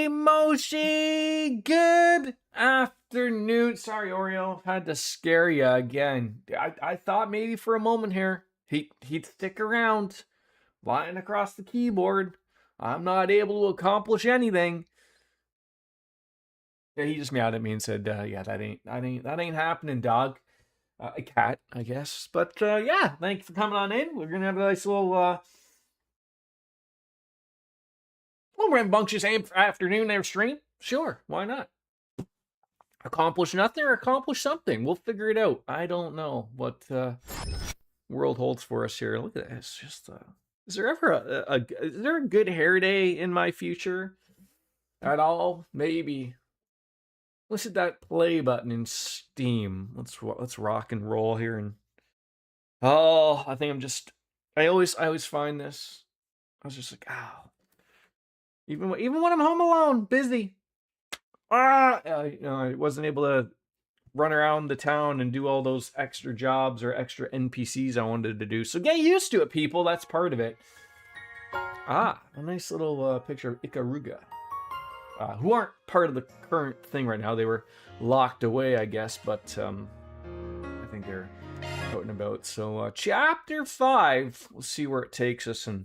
Moshi, good afternoon. Sorry, Oreo, had to scare you again. I thought maybe for a moment here he'd stick around, lying across the keyboard. I'm not able to accomplish anything. Yeah, he just meowed at me and said, "Yeah, that ain't happening, dog." A cat, I guess. But yeah, thank you for coming on in. We're gonna have a nice little rambunctious afternoon there stream. Sure, why not? Accomplish nothing or accomplish something. We'll figure it out. I don't know what world holds for us here. Look at this. Just is there ever is there a good hair day in my future at all? Maybe. Let's hit that play button in Steam. Let's rock and roll here. And oh, I think I'm just. I always find this. I was just like, ow. Even when I'm home alone, busy. I wasn't able to run around the town and do all those extra jobs or extra NPCs I wanted to do. So get used to it, people. That's part of it. A nice little picture of Ikaruga. Who aren't part of the current thing right now. They were locked away, I guess, but I think they're out and about. So chapter 5, we'll see where it takes us and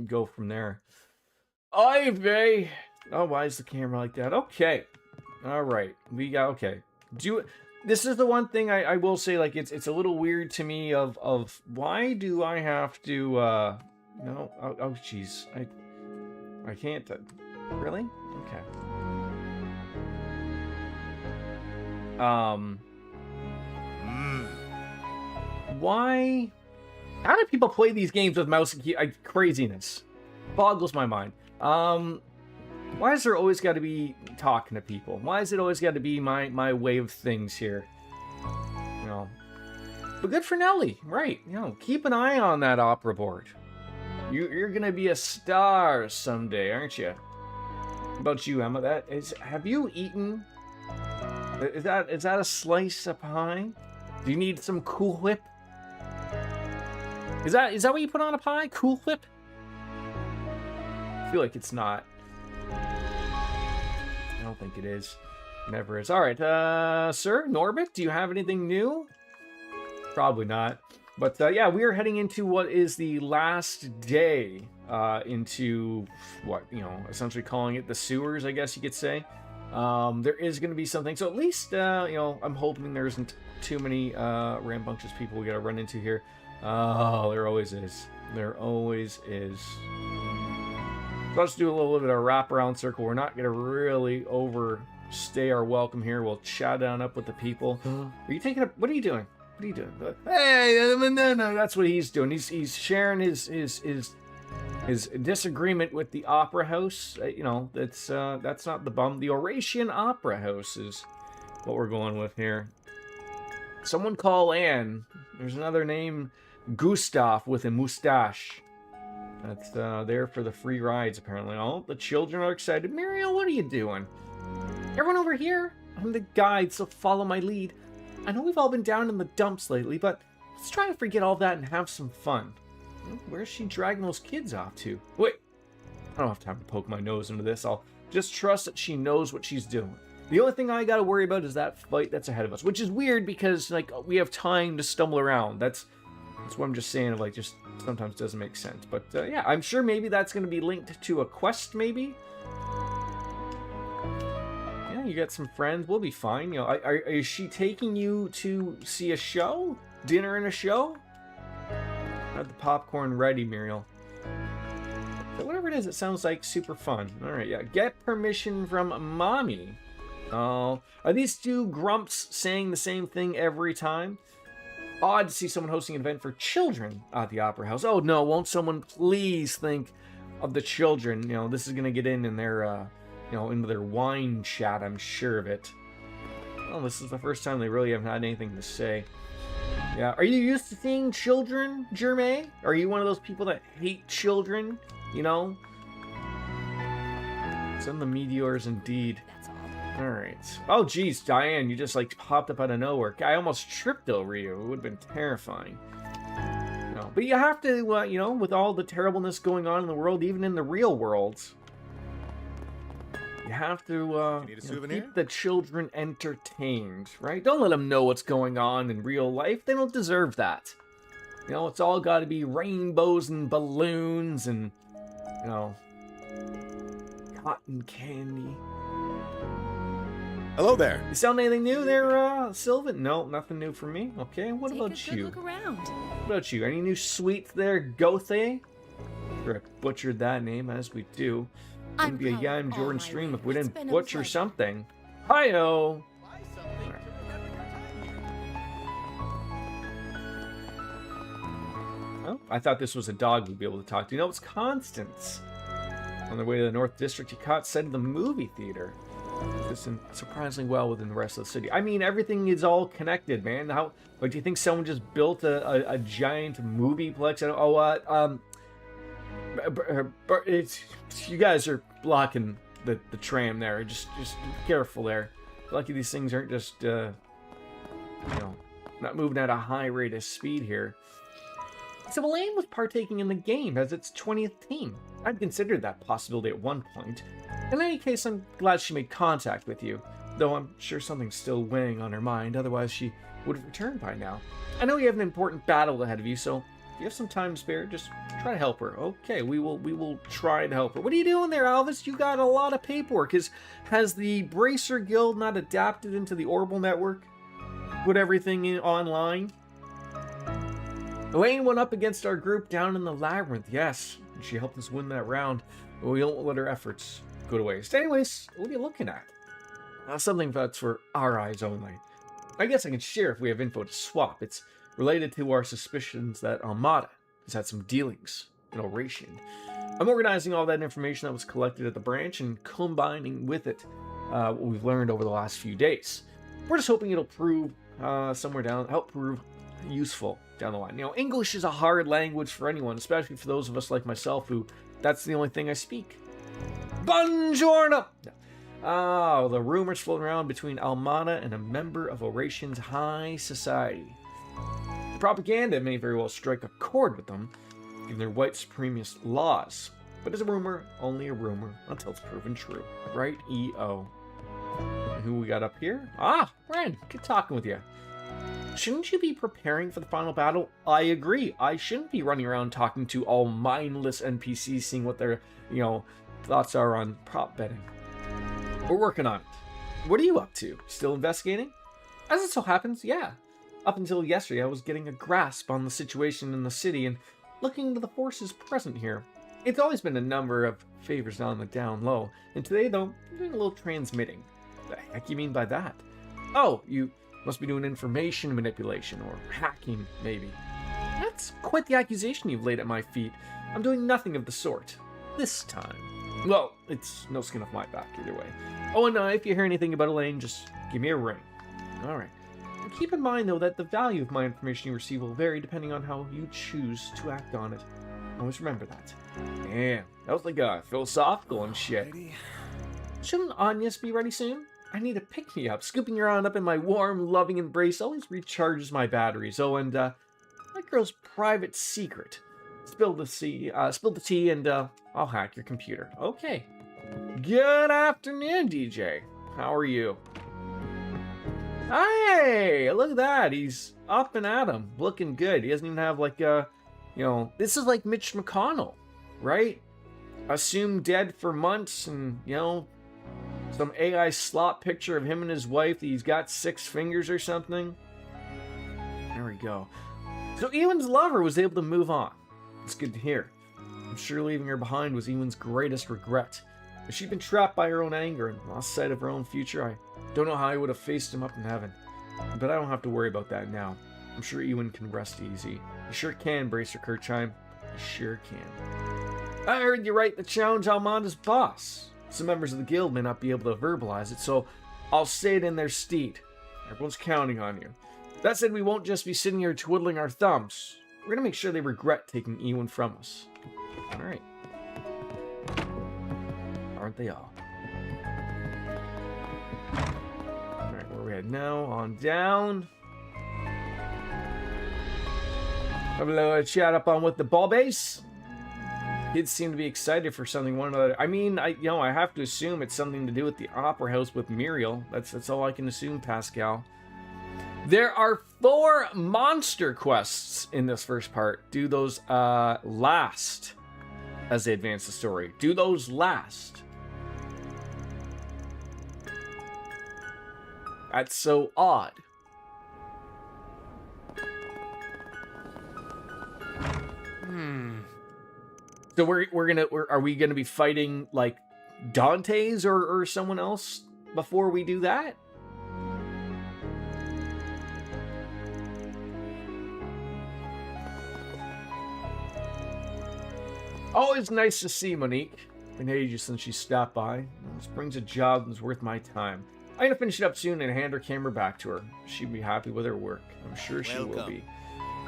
go from there. Ivy! Oh, why is the camera like that? Okay. All right. We got, okay. This is the one thing I will say, like, it's a little weird to me of why do I have to, no, oh, jeez. I can't, really? Okay. Why? How do people play these games with mouse and key? Craziness. Boggles my mind. Why is there always got to be talking to people? Why is it always got to be my way of things here? You know. But good for Nelly, right? You know, keep an eye on that opera board. You're gonna be a star someday, aren't you? What about you, Emma? Have you eaten? Is that a slice of pie? Do you need some Cool Whip? Is that what you put on a pie? Cool Whip? I feel like it's not. I don't think it is. Never is. All right, sir, Norbit, do you have anything new? Probably not. But yeah, we are heading into what is the last day into what, essentially calling it the sewers, I guess you could say. There is going to be something. So at least, I'm hoping there isn't too many rambunctious people we got to run into here. Oh, there always is. There always is. So let's do a little bit of a wraparound circle. We're not going to really overstay our welcome here. We'll chat on up with the people. Are you taking up? What are you doing? What are you doing? Hey, no, that's what he's doing. He's sharing his disagreement with the opera house. That's not the bum. The Oratian Opera House is what we're going with here. Someone call Anne. There's another name, Gustav with a mustache. That's there for the free rides, apparently. Oh, the children are excited. Muriel, what are you doing? Everyone over here? I'm the guide, so follow my lead. I know we've all been down in the dumps lately, but let's try to forget all that and have some fun. Where's she dragging those kids off to? Wait, I don't have time to poke my nose into this. I'll just trust that she knows what she's doing. The only thing I gotta worry about is that fight that's ahead of us, which is weird because, like, we have time to stumble around. That's what I'm just saying, like, just sometimes doesn't make sense. But yeah, I'm sure maybe that's going to be linked to a quest, maybe. Yeah, you got some friends. We'll be fine. Is she taking you to see a show? Dinner and a show? Have the popcorn ready, Muriel. But whatever it is, it sounds like super fun. All right, yeah. Get permission from mommy. Oh, are these two grumps saying the same thing every time? Odd to see someone hosting an event for children at the Opera House. Oh no, won't someone please think of the children? This is gonna get in their, into their wine chat, I'm sure of it. Well, this is the first time they really haven't had anything to say. Yeah, are you used to seeing children, Jermaine? Are you one of those people that hate children? Some of the meteors indeed. Alright. Oh, geez, Diane, you just, like, popped up out of nowhere. I almost tripped over you. It would have been terrifying. But you have to, with all the terribleness going on in the world, even in the real world, You have to Need a souvenir? keep the children entertained, right? Don't let them know what's going on in real life. They don't deserve that. You know, it's all got to be rainbows and balloons and, you know, cotton candy. Hello there. You sound anything new there, Sylvan? No, nothing new for me. Okay, what about Take a you? good look around. What about you? Any new sweets there, Gothe? Sure, I butchered that name, as we do. Wouldn't be a proud of Yime all Jordan my stream work. if we It's didn't been a butcher pleasure. something. Hi-yo! Buy something to remember your time here. Oh, I thought this was a dog we'd be able to talk to. No, it's Constance. On their way to the North District, you caught sight of the movie theater. This is surprisingly well within the rest of the city. I mean, everything is all connected, man. How? Like, do you think someone just built a giant movie plex? It's you guys are blocking the tram there. Just be careful there. Lucky these things aren't just you know, not moving at a high rate of speed here. So Elaine was partaking in the game as its 20th team. I'd considered that possibility at one point. In any case, I'm glad she made contact with you, though I'm sure something's still weighing on her mind, otherwise she would have returned by now. I know you have an important battle ahead of you, so if you have some time spare, just try to help her. Okay, we will try to help her. What are you doing there, Alvis? You got a lot of paperwork. Has the Bracer Guild not adapted into the Orbital Network? Put everything in online? Elaine went up against our group down in the labyrinth, yes. She helped us win that round, but we don't let her efforts go to waste. Anyways, what are you looking at? Something that's for our eyes only. I guess I can share if we have info to swap. It's related to our suspicions that Armada has had some dealings in Oration. I'm organizing all that information that was collected at the branch and combining with it what we've learned over the last few days. We're just hoping it'll prove help prove useful down the line. You know, English is a hard language for anyone, especially for those of us like myself who that's the only thing I speak. Buongiorno! Oh, the rumors floating around between Almada and a member of Oration's high society. The propaganda may very well strike a chord with them, given their white supremacist laws. But it's a rumor, only a rumor, until it's proven true. Right, EO? And who we got up here? Ah, Ren, good talking with you. Shouldn't you be preparing for the final battle? I agree. I shouldn't be running around talking to all mindless NPCs, seeing what their, thoughts are on prop betting. We're working on it. What are you up to? Still investigating? As it so happens, yeah. Up until yesterday, I was getting a grasp on the situation in the city and looking into the forces present here. It's always been a number of favors on the down low, and today, though, I'm doing a little transmitting. What the heck you mean by that? Oh, you must be doing information manipulation or hacking, maybe. That's quite the accusation you've laid at my feet. I'm doing nothing of the sort. This time. Well, it's no skin off my back either way. Oh, and if you hear anything about Elaine, just give me a ring. Alright. Keep in mind, though, that the value of my information you receive will vary depending on how you choose to act on it. Always remember that. Damn, that was like a philosophical and shit. Shouldn't Agnes be ready soon? I need a pick-me-up. Scooping her on up in my warm, loving embrace always recharges my batteries. Oh, and that girl's private secret. Spill the tea, and I'll hack your computer. Okay. Good afternoon, DJ. How are you? Hey, look at that. He's up and at 'em, looking good. He doesn't even have this is like Mitch McConnell, right? Assumed dead for months, and some AI slop picture of him and his wife that he's got 6 fingers or something. There we go. So Ewan's lover was able to move on. It's good to hear. I'm sure leaving her behind was Ewan's greatest regret. If she'd been trapped by her own anger and lost sight of her own future, I don't know how I would have faced him up in heaven. But I don't have to worry about that now. I'm sure Ewan can rest easy. He sure can, Bracer Kirchheim. He sure can. I heard you right, the challenge Almanda's boss. Some members of the guild may not be able to verbalize it, so I'll say it in their stead. Everyone's counting on you. That said, we won't just be sitting here twiddling our thumbs. We're gonna make sure they regret taking Ewan from us. Alright. Aren't they all? Alright, where are we at now? On down. Have a little chat up on with the ball base. Kids seem to be excited for something one another. I mean, I have to assume it's something to do with the opera house with Muriel. That's all I can assume, Pascal. There are 4 monster quests in this first part. Do those last as they advance the story? Do those last? That's so odd. So are we gonna be fighting like Dante's or someone else before we do that? Always nice to see Monique. Been ages since she stopped by. This brings a job that's worth my time. I'm gonna finish it up soon and hand her camera back to her. She'd be happy with her work. I'm sure she will be.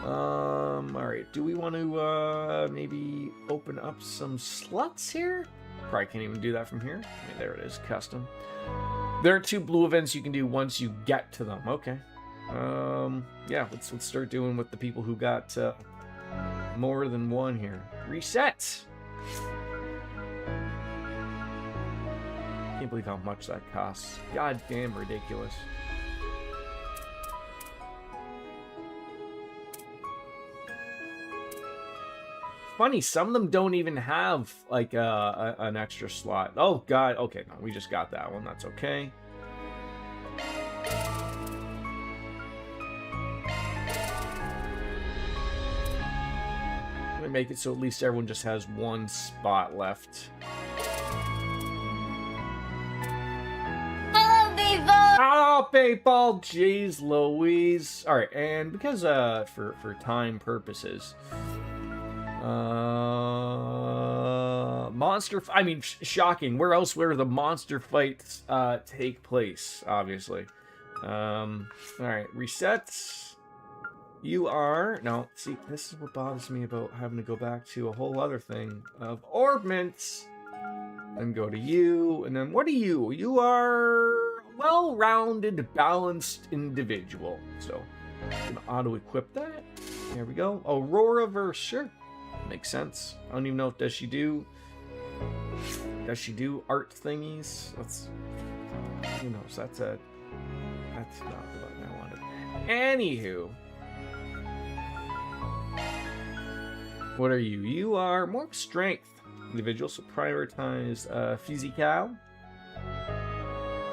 All right. Do we want to maybe open up some slots here? Probably can't even do that from here. Okay, there it is, custom. There are 2 blue events you can do once you get to them. Okay. Yeah. Let's start doing with the people who got more than one here. Reset. Can't believe how much that costs. God damn ridiculous. Funny, some of them don't even have like an extra slot. Oh god, okay, no, we just got that one. That's okay. Let me make it so at least everyone just has 1 spot left. Oh, PayPal, jeez Louise. All right, and because for time purposes, shocking. Where else where the monster fights take place? Obviously. All right, resets. You are no. See, this is what bothers me about having to go back to a whole other thing of orbments. Then go to you, and then what are you? You are well-rounded, balanced individual. So I'm gonna auto-equip that. There we go. Aurora verse, sure. Makes sense. I don't even know if does she do art thingies? Who knows? That's not the button I wanted. Anywho. What are you? You are more strength individual, so prioritize physical.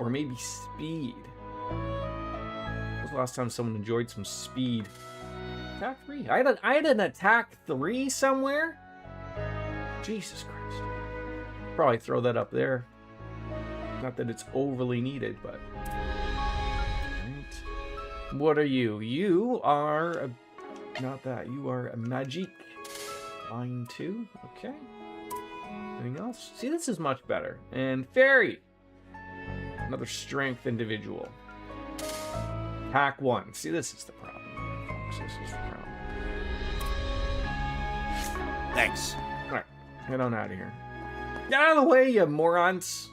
Or maybe speed. When was the last time someone enjoyed some speed? Attack 3? I had an attack 3 somewhere? Jesus Christ. Probably throw that up there. Not that it's overly needed, but... Right. What are you? You are... Not that. You are a magic. Line 2. Okay. Anything else? See, this is much better. And fairy. Another strength individual. Pack 1. See, this is the problem. Folks. This is the problem. Thanks. Alright. Get on out of here. Get out of the way, you morons.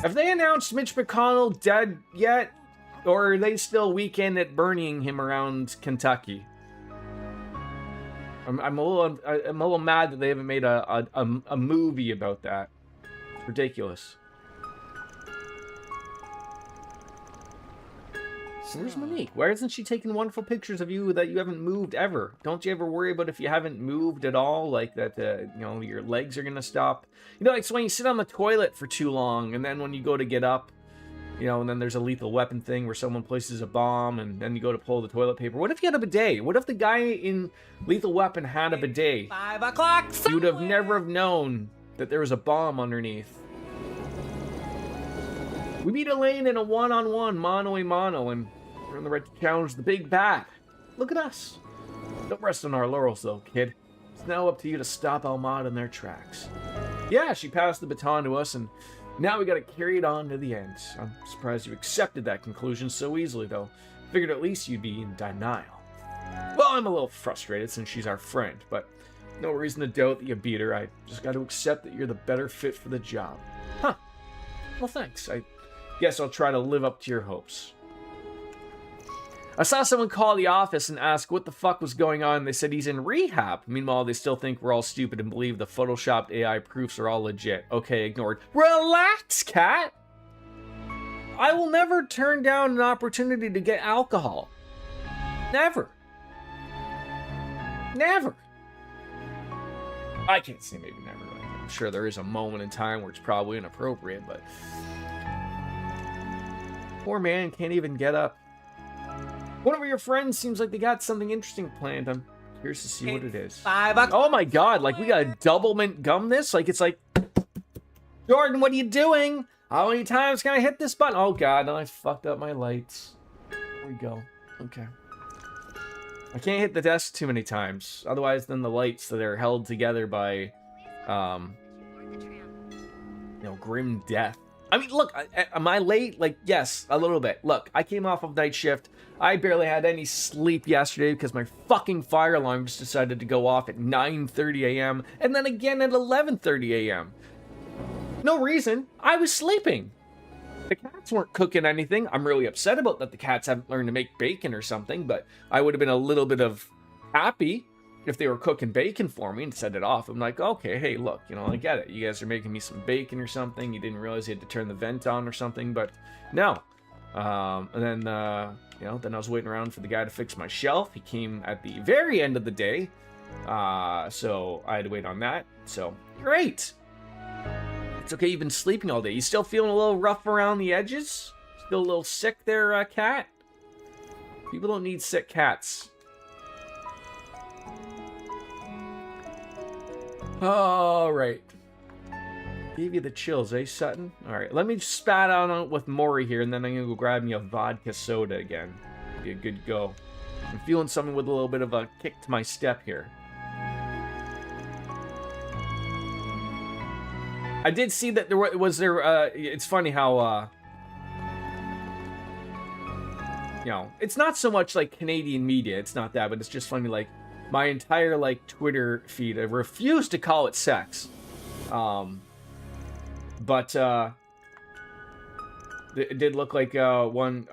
Have they announced Mitch McConnell dead yet? Or are they still weekend at burning him around Kentucky? I'm a little mad that they haven't made a movie about that. It's ridiculous. Where's Monique? Why isn't she taking wonderful pictures of you that you haven't moved ever? Don't you ever worry about if you haven't moved at all, like that? Your legs are gonna stop. Like so when you sit on the toilet for too long, and then when you go to get up, and then there's a lethal weapon thing where someone places a bomb, and then you go to pull the toilet paper. What if you had a bidet? What if the guy in Lethal Weapon had a bidet? 5 o'clock. You would have never have known that there was a bomb underneath. We beat Elaine in a one-on-one, mano-a-mano, and we're on the right to challenge the big bad. Look at us. Don't rest on our laurels, though, kid. It's now up to you to stop Almad in their tracks. Yeah, she passed the baton to us, and now we gotta carry it on to the end. I'm surprised you accepted that conclusion so easily, though. Figured at least you'd be in denial. Well, I'm a little frustrated since she's our friend, but no reason to doubt that you beat her. I just gotta accept that you're the better fit for the job. Huh. Well, thanks. I guess I'll try to live up to your hopes. I saw someone call the office and ask what the fuck was going on. They said he's in rehab. Meanwhile, they still think we're all stupid and believe the photoshopped AI proofs are all legit. Okay, ignored. Relax, cat! I will never turn down an opportunity to get alcohol. Never. Never. I can't say maybe never. I'm sure there is a moment in time where it's probably inappropriate, but... Poor man can't even get up. One of your friends seems like they got something interesting planned. I'm curious to see what it is. $5. Oh my god, like we gotta double mint gum this? Like it's like... Jordan, what are you doing? How many times can I hit this button? Oh god, now I fucked up my lights. There we go. Okay. I can't hit the desk too many times. Otherwise, then the lights that are held together by... grim death. I mean, look, am I late? Like, yes, a little bit. Look, I came off of night shift. I barely had any sleep yesterday because my fucking fire alarm just decided to go off at 9:30 a.m. and then again at 11:30 a.m. No reason. I was sleeping. The cats weren't cooking anything. I'm really upset about that the cats haven't learned to make bacon or something, but I would have been a little bit of happy if they were cooking bacon for me and set it off. I'm like, okay, hey, look, I get it. You guys are making me some bacon or something. You didn't realize you had to turn the vent on or something, but no. And then, then I was waiting around for the guy to fix my shelf. He came at the very end of the day, so I had to wait on that. So, great. It's okay, you've been sleeping all day. You still feeling a little rough around the edges? Still a little sick there, cat? People don't need sick cats. All right. Gave you the chills, eh, Sutton? All right, let me spat out on it with Maury here, and then I'm gonna go grab me a vodka soda again. Be a good go. I'm feeling something with a little bit of a kick to my step here. I did see that there was it's funny how, it's not so much like Canadian media, it's not that, but it's just funny, like, my entire, like, Twitter feed, I refuse to call it sex. But it did look like, one,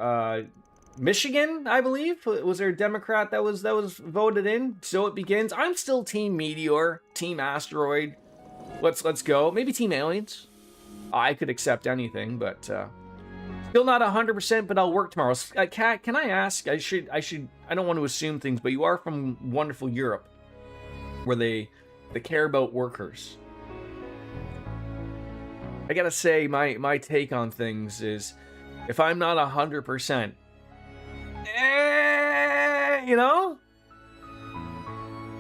Michigan, I believe? Was there a Democrat that was voted in? So it begins. I'm still Team Meteor, Team Asteroid. Let's go. Maybe Team Aliens. I could accept anything, but still not 100%. But I'll work tomorrow. Kat, can I ask? I don't want to assume things, but you are from wonderful Europe, where they care about workers. I gotta say, my take on things is, if I'm not 100%,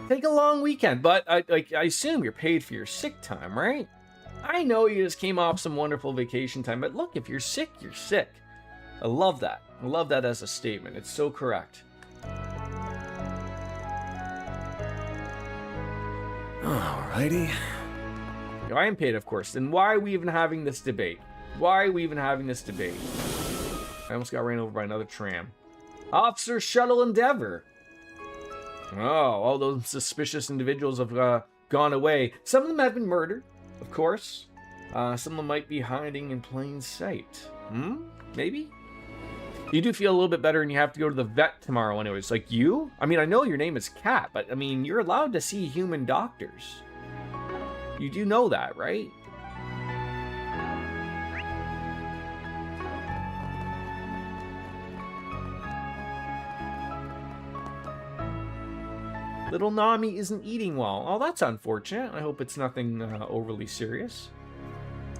take a long weekend, but I assume you're paid for your sick time, right? I know you just came off some wonderful vacation time, but look, if you're sick, you're sick. I love that. I love that as a statement. It's so correct. Alrighty. I am paid, of course. Then why are we even having this debate? Why are we even having this debate? I almost got ran over by another tram. Officer Shuttle Endeavor. Oh, all those suspicious individuals have gone away. Some of them have been murdered, of course. Some of them might be hiding in plain sight. Maybe? You do feel a little bit better and you have to go to the vet tomorrow anyways. Like you? I mean, I know your name is Kat, but I mean, you're allowed to see human doctors. You do know that, right? Little Nami isn't eating well. Oh, that's unfortunate. I hope it's nothing overly serious.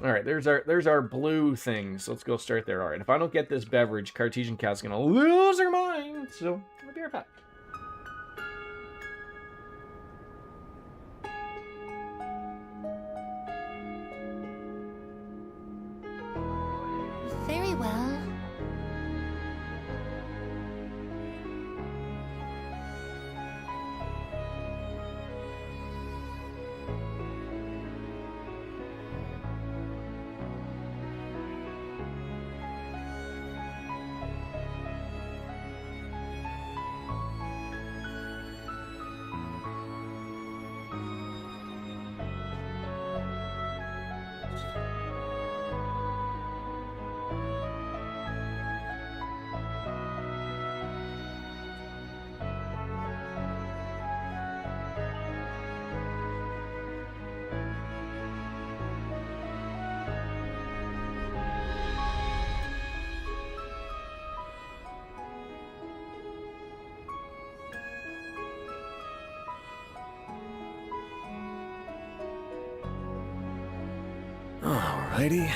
All right, there's our blue things. Let's go start there. All right, if I don't get this beverage, Cartesian Cat's gonna lose her mind. So I'll be right back. Very well. Alrighty.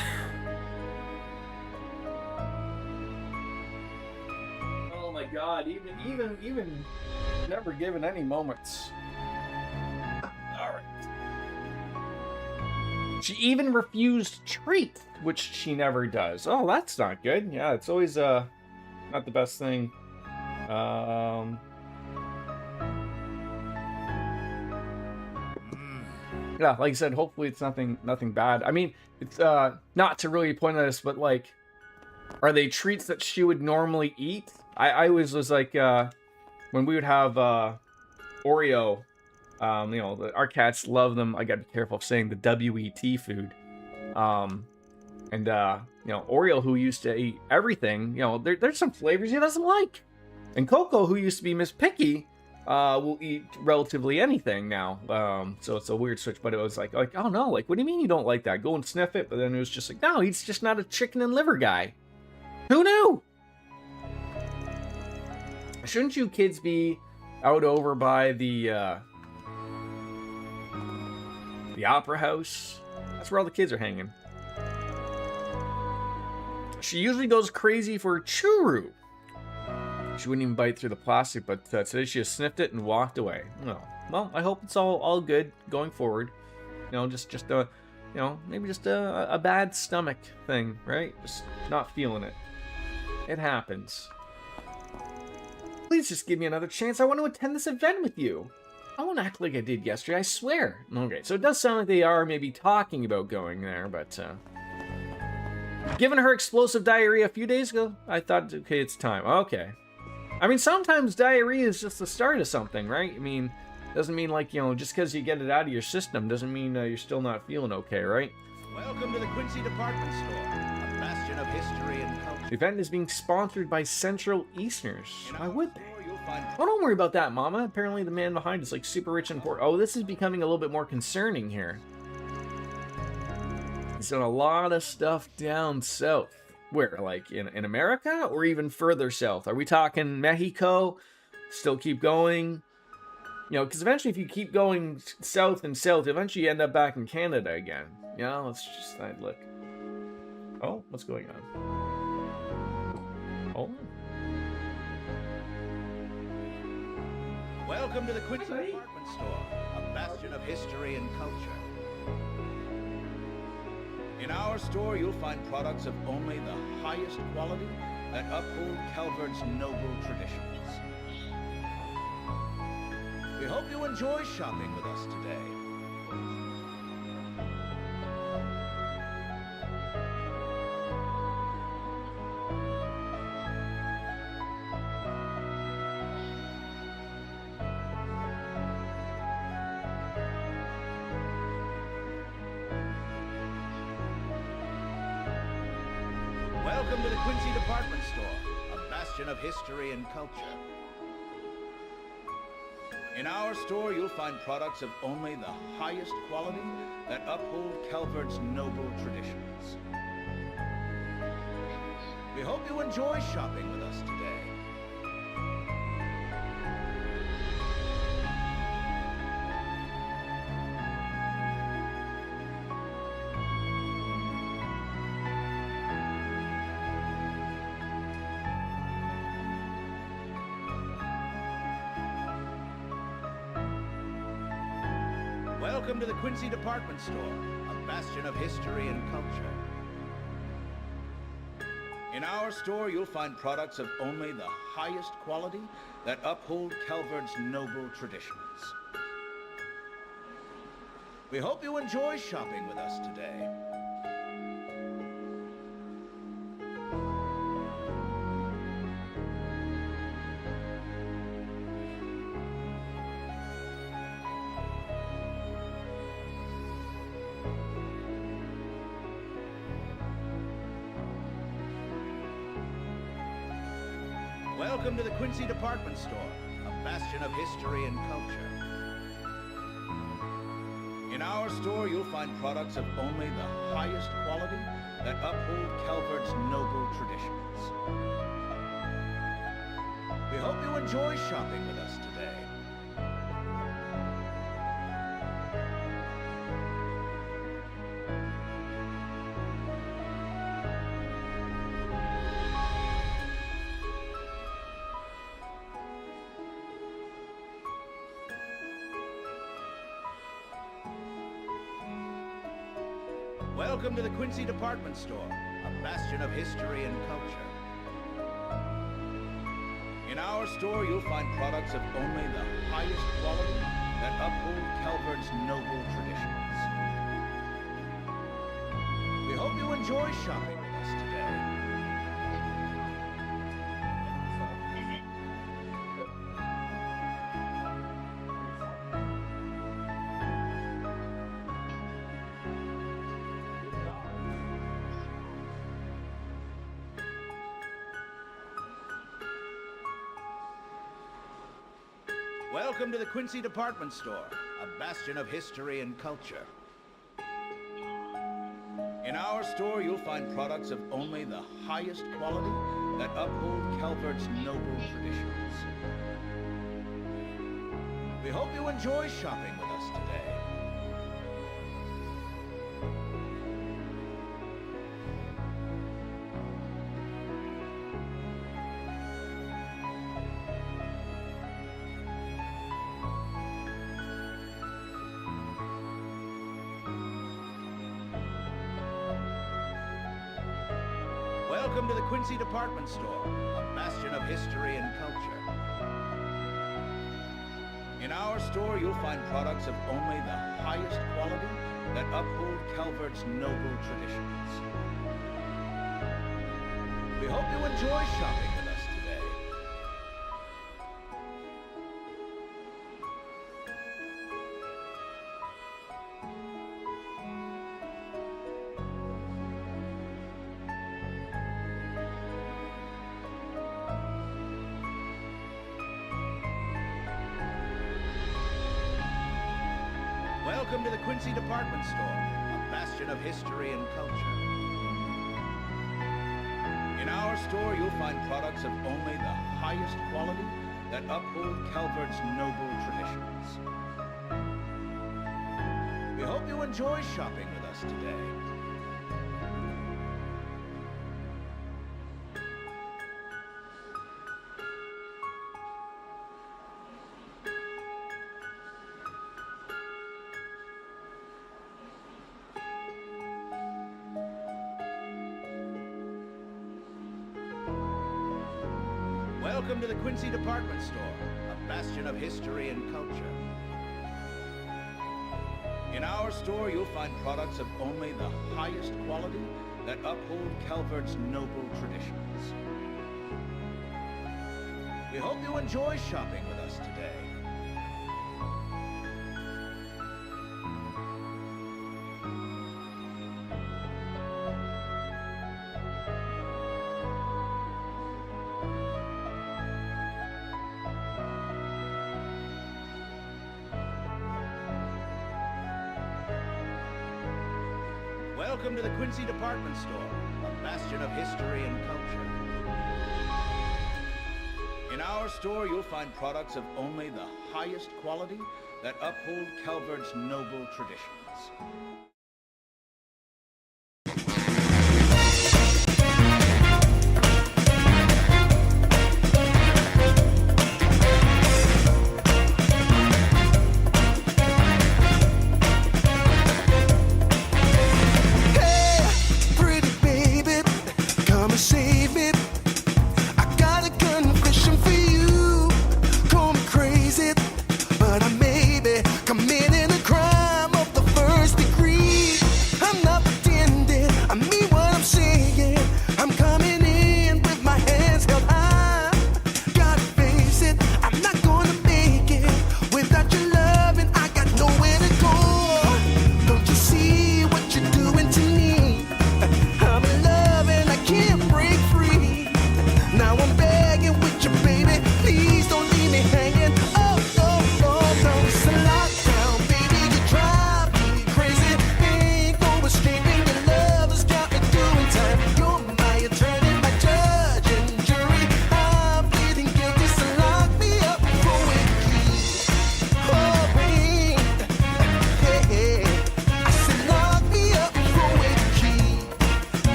Oh my God! Even never given any moments. All right. She even refused treat, which she never does. Oh, that's not good. Yeah, it's always not the best thing. Yeah, like I said, hopefully it's nothing bad. I mean, it's not to really point at this, but like, are they treats that she would normally eat? I always was like, when we would have Oreo, you know, our cats love them. I gotta be careful of saying the WET food. And you know, Oreo, who used to eat everything, you know, there's some flavors he doesn't like. And Coco, who used to be Miss Picky, will eat relatively anything now. So it's a weird switch, but it was like, oh no, like, what do you mean you don't like that? Go and sniff it. But then it was just like, no, he's just not a chicken and liver guy. Who knew? Shouldn't you kids be out over by the opera house? That's where all the kids are hanging. She usually goes crazy for churu. She wouldn't even bite through the plastic, but today she just sniffed it and walked away. Well, I hope it's all good going forward. You know, just a, you know, maybe just a bad stomach thing, right? Just not feeling it. It happens. Please just give me another chance. I want to attend this event with you. I won't act like I did yesterday, I swear. Okay, so it does sound like they are maybe talking about going there, but given her explosive diarrhea a few days ago, I thought, okay, it's time. Okay. I mean, sometimes diarrhea is just the start of something, right? I mean, doesn't mean like, you know, just because you get it out of your system doesn't mean you're still not feeling okay, right? Welcome to the Quincy Department Store, a bastion of history and culture. The event is being sponsored by Central Easterners. Why would they? Find... Oh, don't worry about that, Mama. Apparently the man behind is like super rich and poor. Oh, this is becoming a little bit more concerning here. He's done a lot of stuff down south. Where, like in America or even further south? Are we talking Mexico? Still keep going? You know, because eventually if you keep going south and south, eventually you end up back in Canada again. You know, let's just look. Oh, what's going on? Oh. Welcome to the Quincy Department Store, a bastion of history and culture. In our store, you'll find products of only the highest quality that uphold Calvert's noble traditions. We hope you enjoy shopping with us today. Welcome to the Quincy Department Store, a bastion of history and culture. In our store, you'll find products of only the highest quality that uphold Calvert's noble traditions. We hope you enjoy shopping with us today. Welcome to the Quincy Department Store, a bastion of history and culture. In our store, you'll find products of only the highest quality that uphold Calvert's noble traditions. We hope you enjoy shopping with us today. Welcome to the Quincy Department Store, a bastion of history and culture. In our store, you'll find products of only the highest quality that uphold Calvert's noble traditions. We hope you enjoy shopping with us today. Welcome to the Quincy Department Store, a bastion of history and culture. In our store, you'll find products of only the highest quality that uphold Calvert's noble traditions. We hope you enjoy shopping with us today. Welcome to the Quincy Department Store, a bastion of history and culture. In our store, you'll find products of only the highest quality that uphold Calvert's noble traditions. We hope you enjoy shopping with us today. Welcome to the Quincy Department Store, a bastion of history and culture. In our store, you'll find products of only the highest quality that uphold Calvert's noble traditions. We hope you enjoy shopping with us today. Welcome to the Quincy Department Store, a bastion of history and culture. In our store, you'll find products of only the highest quality that uphold Calvert's noble traditions. We hope you enjoy shopping with us today. Welcome to the Quincy Department Store, a bastion of history and culture. In our store, you'll find products of only the highest quality that uphold Calvert's noble traditions. We hope you enjoy shopping with us today. Welcome to the Quincy Department Store, a bastion of history and culture. In our store, you'll find products of only the highest quality that uphold Calvert's noble traditions. Committing a crime of the first degree.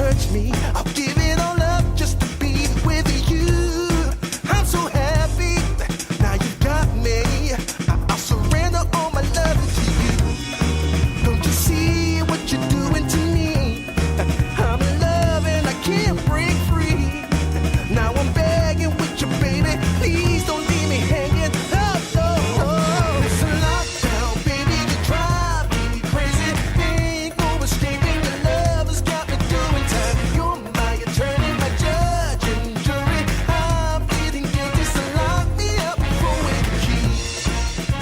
search me. I'll give it all up just to be with you. I'm so happy, now you've got me. I'll surrender all my love to you. Don't you see what you're doing to me? I'm in love and I can't break free. Now I'm begging with you, baby. Please don't leave me hanging. Oh, oh, oh. It's a lockdown, baby. You drive me crazy. Ain't no escaping. Your love has got me doing time. You're my attorney, my judge and jury. I'm feeling guilty, so lock me up for with the key.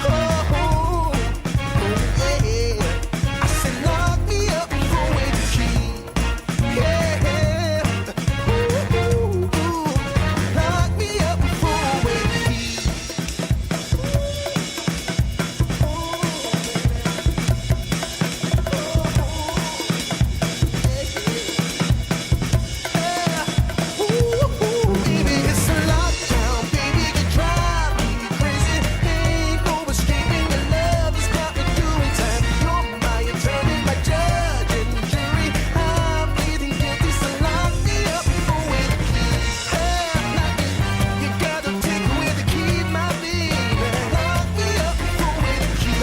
Oh, oh, oh, yeah. I said lock me up for with the key. Yeah, ooh, ooh, ooh. Lock me up for with the key. Baby, it's a lockdown, baby, you drive me crazy. Ain't no escaping, your love has got me doing time. You're my attorney, my judge and jury. I'm pleading guilty, so lock me up for with the key. You gotta take away the key, my baby. Lock me up for with the key.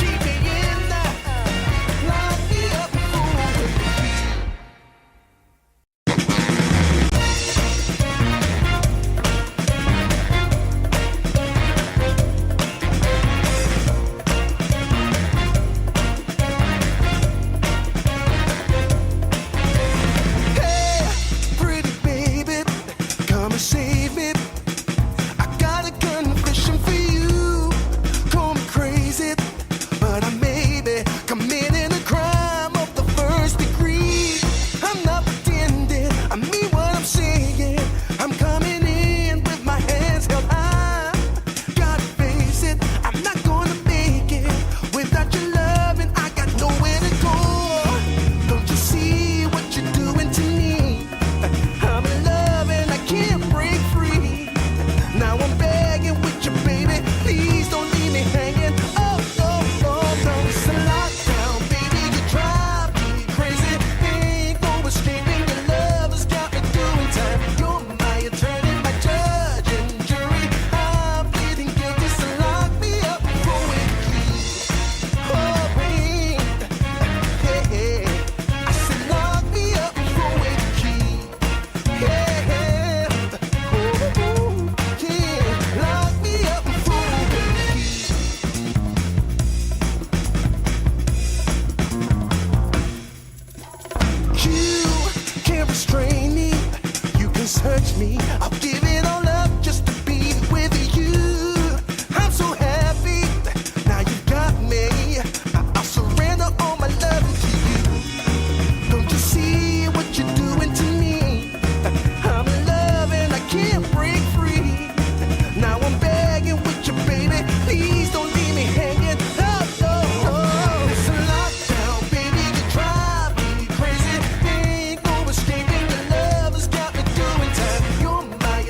Keep me in there. Lock me up for with the key. Hey, pretty baby, come and save me. I got a confession for you. Call me crazy, but I may be committing a crime of the first degree. I'm not pretending, I mean what I'm saying. I'm coming in with my hands held high. Gotta face it, I'm not gonna make it without your love, and I got nowhere to go. Don't you see what you're doing to me? I'm in love and I can't break free. Now I'm begging with you, baby. Please don't leave me hanging. Oh, oh, oh, no. It's a lockdown, baby. You drive me crazy. Ain't no escaping. Your love has got me doing time. You're my attorney, my judge and jury. I'm pleading guilty, so lock me up for with the key. Oh, babe. Yeah. I said lock me up for with the key. Yeah. Ooh, yeah. Lock me up for with the key. You can't restrain me. You can search me. I'll give it all up just to be with you. I'm so happy. Now you've got me. I'll surrender all my love to you. Don't you see what you're doing to me? I'm in love and I can't break free. Now I'm begging with you, baby. Please don't leave me hanging. Oh, oh, oh. It's a lockdown, baby. You drive me crazy. Ain't no escaping. Your love has got me doing time. You're my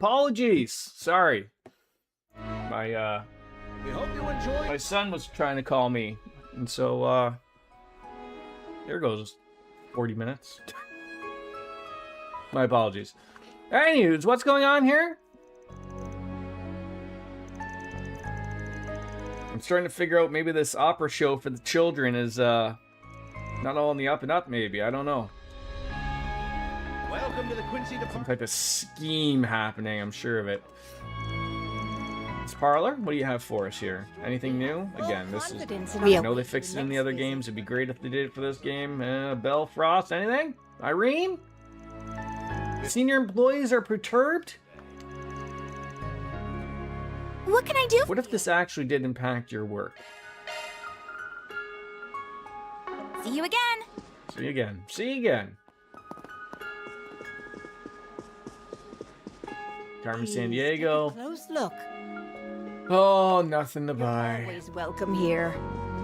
Apologies. Sorry. My We hope you enjoy. my son was trying to call me, and so there goes 40 minutes. My apologies. Anyways, what's going on here? I'm starting to figure out maybe this opera show for the children is not all on the up and up. Maybe, I don't know. Welcome to the Quincy Some Department. type of scheme happening, I'm sure of it. This Parlor, what do you have for us here? Anything new? Again, this is... I know they fixed it in the other games. It'd be great if they did it for this game. Belle Frost, anything? Irene? Senior employees are perturbed? What can I do? What if this actually did impact your work? See you again. See you again. See you again. Carmen San Diego. Close look. Oh, nothing to buy. Always welcome here.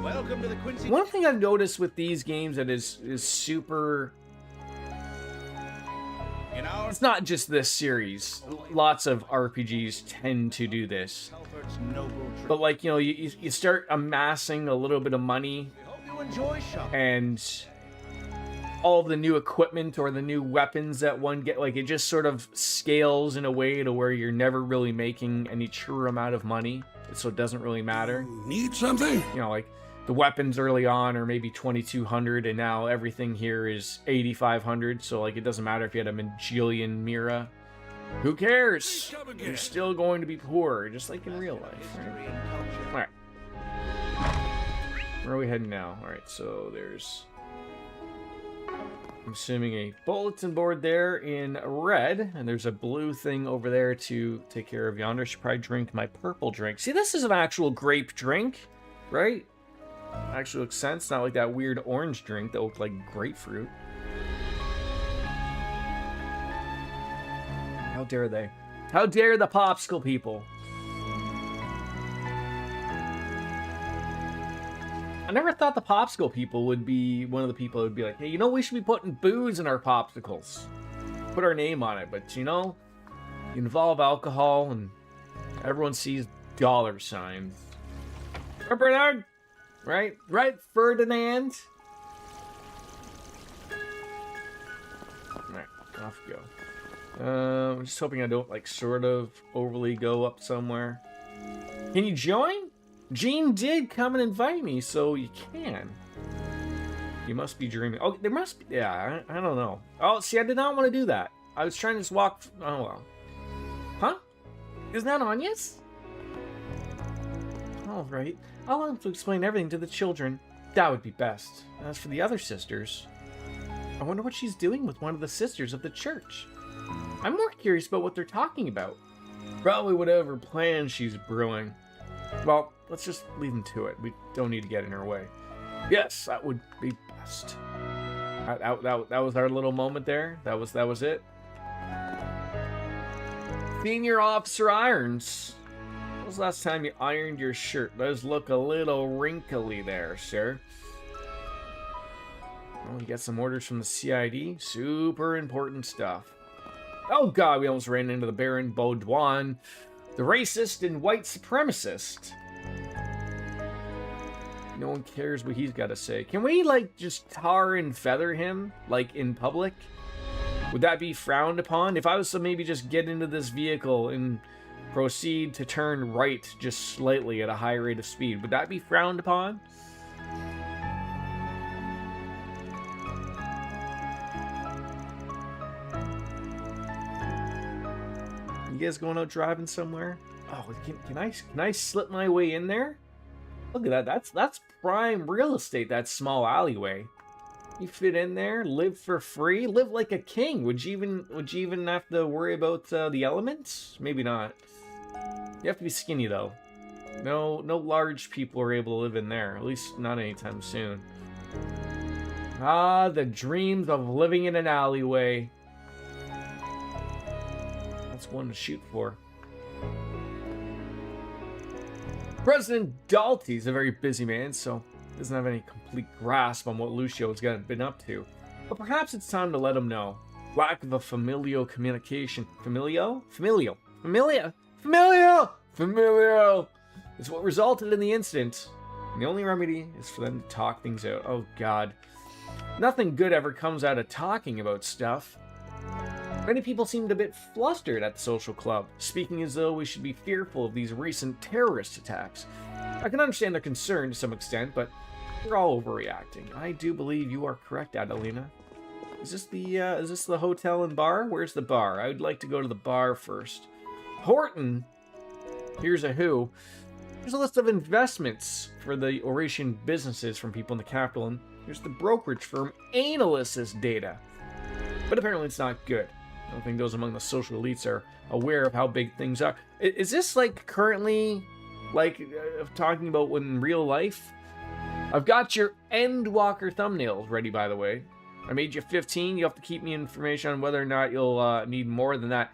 Welcome to the Quincy. One thing I've noticed with these games that is super... In our It's not just this series. Lots of RPGs tend to do this. Calvert's noble tradition. But like, you know, you start amassing a little bit of money We hope you enjoy shopping. and all of the new equipment or the new weapons that one get, like it just sort of scales in a way to where you're never really making any true amount of money. So it doesn't really matter. Need something? You know, like the weapons early on are maybe 2,200 and now everything here is 8,500. So like it doesn't matter if you had a Majillion Mira. Who cares? Come again. You're still going to be poor, just like in real life, History right? and culture. Alright. Where are we heading now? Alright, so there's... I'm assuming a bulletin board there in red, and there's a blue thing over there to take care of yonder. Should probably drink my purple drink. See, this is an actual grape drink, right? Actually makes sense, not like that weird orange drink that looked like grapefruit. How dare they? How dare the popsicle people? I never thought the popsicle people would be one of the people who would be like, hey, you know, we should be putting booze in our popsicles. Put our name on it. But, you know, you involve alcohol and everyone sees dollar signs. Right, Bernard? Right? Right, Ferdinand? Alright, off we go. I'm just hoping I don't, like, sort of overly go up somewhere. Can you join? Gene did come and invite me, so you can. You must be dreaming. Oh, there must be... Yeah, I don't know. Oh, see, I did not want to do that. I was trying to just walk... Oh, well. Huh? Isn't that Anya's? All right. I'll have to explain everything to the children. That would be best. As for the other sisters... I wonder what she's doing with one of the sisters of the church. I'm more curious about what they're talking about. Probably whatever plan she's brewing. Well, let's just leave them to it. We don't need to get in her way. Yes, that would be best. That was our little moment there. That was it. Senior Officer Irons. When was the last time you ironed your shirt? Does look a little wrinkly there, sir. Oh, you got some orders from the CID. Super important stuff. Oh god, we almost ran into the Baron Baudouin, the racist and white supremacist. No one cares what he's got to say. Can we, like, just tar and feather him, like, in public? Would that be frowned upon? If I was to maybe just get into this vehicle and proceed to turn right just slightly at a high rate of speed, would that be frowned upon? You guys going out driving somewhere? Oh, can I slip my way in there? Look at that. That's prime real estate. That small alleyway. You fit in there, live for free, live like a king. Would you even have to worry about the elements? Maybe not. You have to be skinny though. No large people are able to live in there. At least not anytime soon. Ah, the dreams of living in an alleyway. That's one to shoot for. President Dalty's a very busy man, so doesn't have any complete grasp on what Lucio's been up to. But perhaps it's time to let him know. Lack of a familial communication. Familial? Familia! Familia! Familia! It's what resulted in the incident. And the only remedy is for them to talk things out. Oh, God. Nothing good ever comes out of talking about stuff. Many people seemed a bit flustered at the social club, speaking as though we should be fearful of these recent terrorist attacks. I can understand their concern to some extent, but they're all overreacting. I do believe you are correct, Adelina. Is this the hotel and bar? Where's the bar? I would like to go to the bar first. Horton! Here's a who. Here's a list of investments for the Oratian businesses from people in the capital, and here's the brokerage firm Analyst's data. But apparently it's not good. I don't think those among the social elites are aware of how big things are. Is this like currently, like, talking about in real life? I've got your Endwalker thumbnails ready, by the way. I made you 15. You have to keep me information on whether or not you'll need more than that.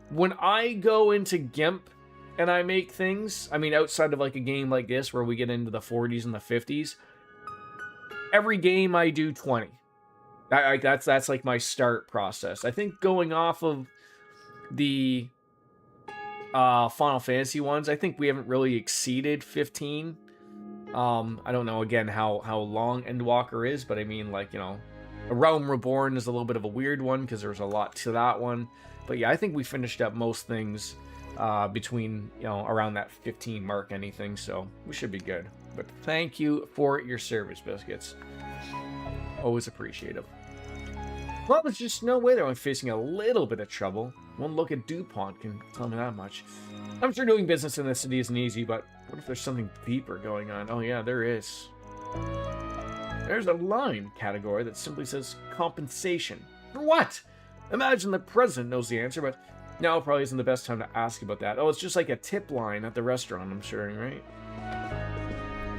When I go into GIMP and I make things, I mean, outside of like a game like this where we get into the 40s and the 50s, every game I do 20. That's like my start process. I think going off of the Final Fantasy ones, I think we haven't really exceeded 15. I don't know, again, how long Endwalker is, but I mean, like, you know, A Realm Reborn is a little bit of a weird one because there's a lot to that one. But yeah, I think we finished up most things between, you know, around that 15 mark, anything, so we should be good. But thank you for your service, Biscuits. Always appreciative. Well, there's just no way they're only facing a little bit of trouble. One look at DuPont can tell me that much. I'm sure doing business in this city isn't easy, but what if there's something deeper going on? Oh yeah, there is. There's a line category that simply says compensation. For what? Imagine the president knows the answer, but now probably isn't the best time to ask about that. Oh, it's just like a tip line at the restaurant, I'm sure, right?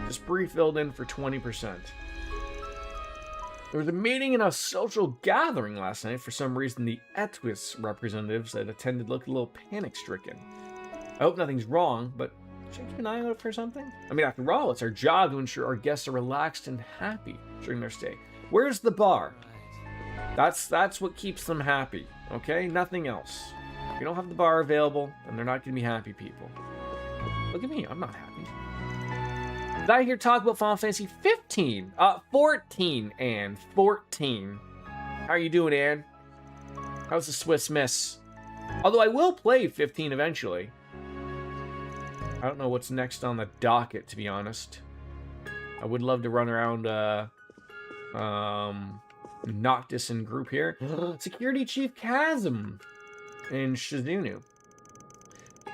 Just pre-filled in for 20%. There was a meeting and a social gathering last night. For some reason, the Etwis representatives that attended looked a little panic-stricken. I hope nothing's wrong, but should I keep an eye out for something? I mean, after all, it's our job to ensure our guests are relaxed and happy during their stay. Where's the bar? That's what keeps them happy, okay? Nothing else. If you don't have the bar available, then they're not going to be happy people. Look at me, I'm not happy. Did I hear talk about Final Fantasy 15? 14, Anne. 14. How are you doing, Anne? How's the Swiss Miss? Although I will play 15 eventually. I don't know what's next on the docket, to be honest. I would love to run around, Noctis in group here. Security Chief Chasm in Shizunu.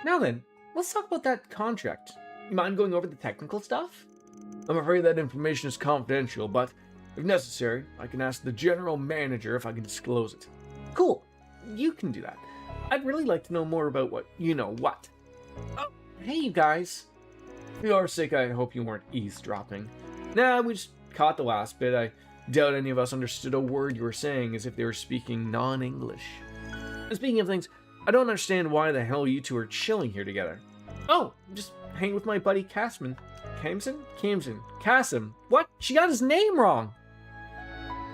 Now then, let's talk about that contract. You mind going over the technical stuff? I'm afraid that information is confidential, but if necessary, I can ask the general manager if I can disclose it. Cool. You can do that. I'd really like to know more about what you know what. Oh, hey, you guys. For your sake, I hope you weren't eavesdropping. Nah, we just caught the last bit. I doubt any of us understood a word you were saying as if they were speaking non-English. And speaking of things, I don't understand why the hell you two are chilling here together. Oh, just hang with my buddy Casman. Kasim. What? She got his name wrong.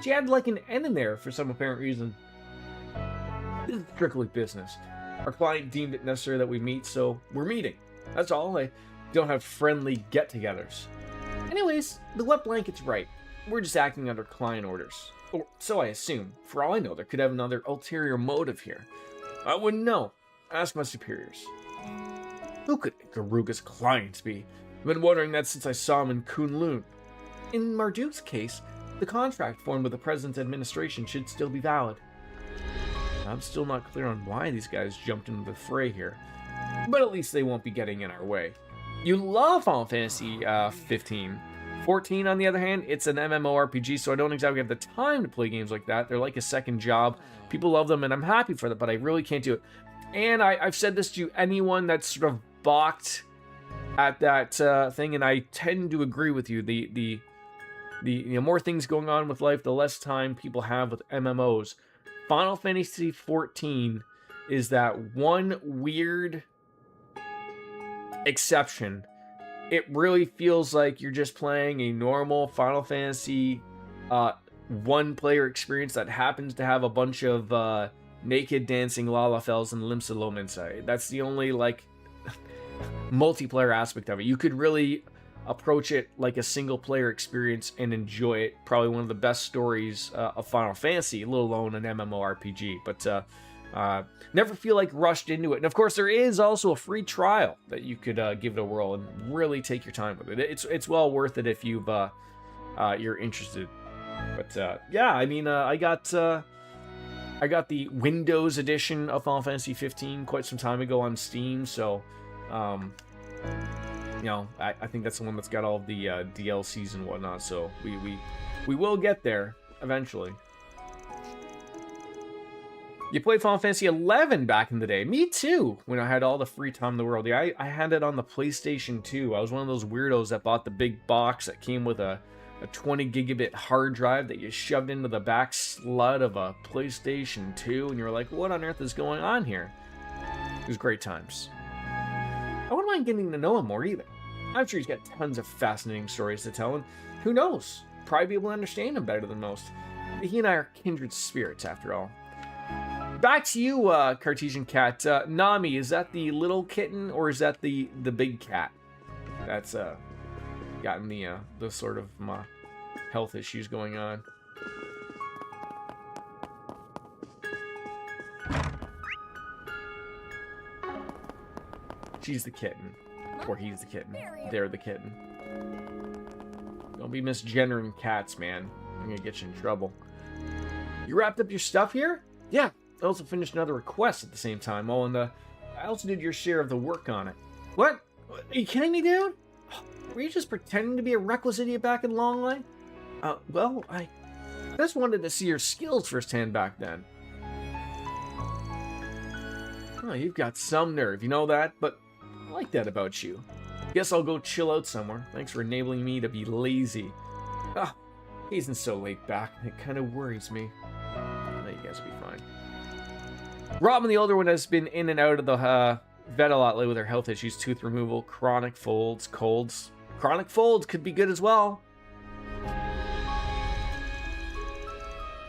She had like an N in there for some apparent reason. This is strictly business. Our client deemed it necessary that we meet, so we're meeting. That's all. I don't have friendly get-togethers. Anyways, the wet blanket's right. We're just acting under client orders. Or so I assume. For all I know, there could have another ulterior motive here. I wouldn't know. Ask my superiors. Who could Garuga's client be? I've been wondering that since I saw him in Kunlun. In Marduk's case, the contract formed with the president's administration should still be valid. I'm still not clear on why these guys jumped into the fray here, but at least they won't be getting in our way. You love Final Fantasy 15. 14, on the other hand, it's an MMORPG, so I don't exactly have the time to play games like that. They're like a second job. People love them, and I'm happy for that, but I really can't do it. And I've said this to anyone that's sort of balked at that thing, and I tend to agree with you. The more things going on with life, the less time people have with MMOs. Final Fantasy 14 is that one weird exception. It really feels like you're just playing a normal Final Fantasy one-player experience that happens to have a bunch of naked dancing Lalafels and Limsa. That's the only, like, multiplayer aspect of it. You could really approach it like a single player experience and enjoy it. Probably one of the best stories of Final Fantasy, let alone an MMORPG. But never feel like rushed into it. And of course, there is also a free trial that you could give it a whirl and really take your time with it. It's well worth it if you're interested. But yeah, I mean, I got the Windows edition of Final Fantasy 15 quite some time ago on Steam, so you know, I think that's the one that's got all the DLCs and whatnot. So we will get there eventually. You played Final Fantasy 11 back in the day. Me too, when I had all the free time in the world. Yeah, I had it on the PlayStation 2. I was one of those weirdos that bought the big box that came with a 20 gigabit hard drive that you shoved into the back slut of a PlayStation 2, and you're like, what on earth is going on here? It was great times. I wouldn't mind getting to know him more either. I'm sure he's got tons of fascinating stories to tell, and who knows? Probably be able to understand him better than most. He and I are kindred spirits, after all. Back to you, Cartesian Cat. Nami, is that the little kitten, or is that the big cat that's gotten the sort of health issues going on? She's the kitten, or he's the kitten. They're the kitten. Don't be misgendering cats, man. I'm gonna get you in trouble. You wrapped up your stuff here? Yeah. I also finished another request at the same time. Oh, and I also did your share of the work on it. What? Are you kidding me, dude? Were you just pretending to be a reckless idiot back in Longline? Well, I just wanted to see your skills firsthand back then. Oh, you've got some nerve, you know that? But I like that about you. Guess I'll go chill out somewhere. Thanks for enabling me to be lazy. Ah, he isn't so laid back. It kind of worries me. No, you guys will be fine. Robin, the older one, has been in and out of the vet a lot lately with her health issues, tooth removal, chronic folds, colds. Chronic folds could be good as well.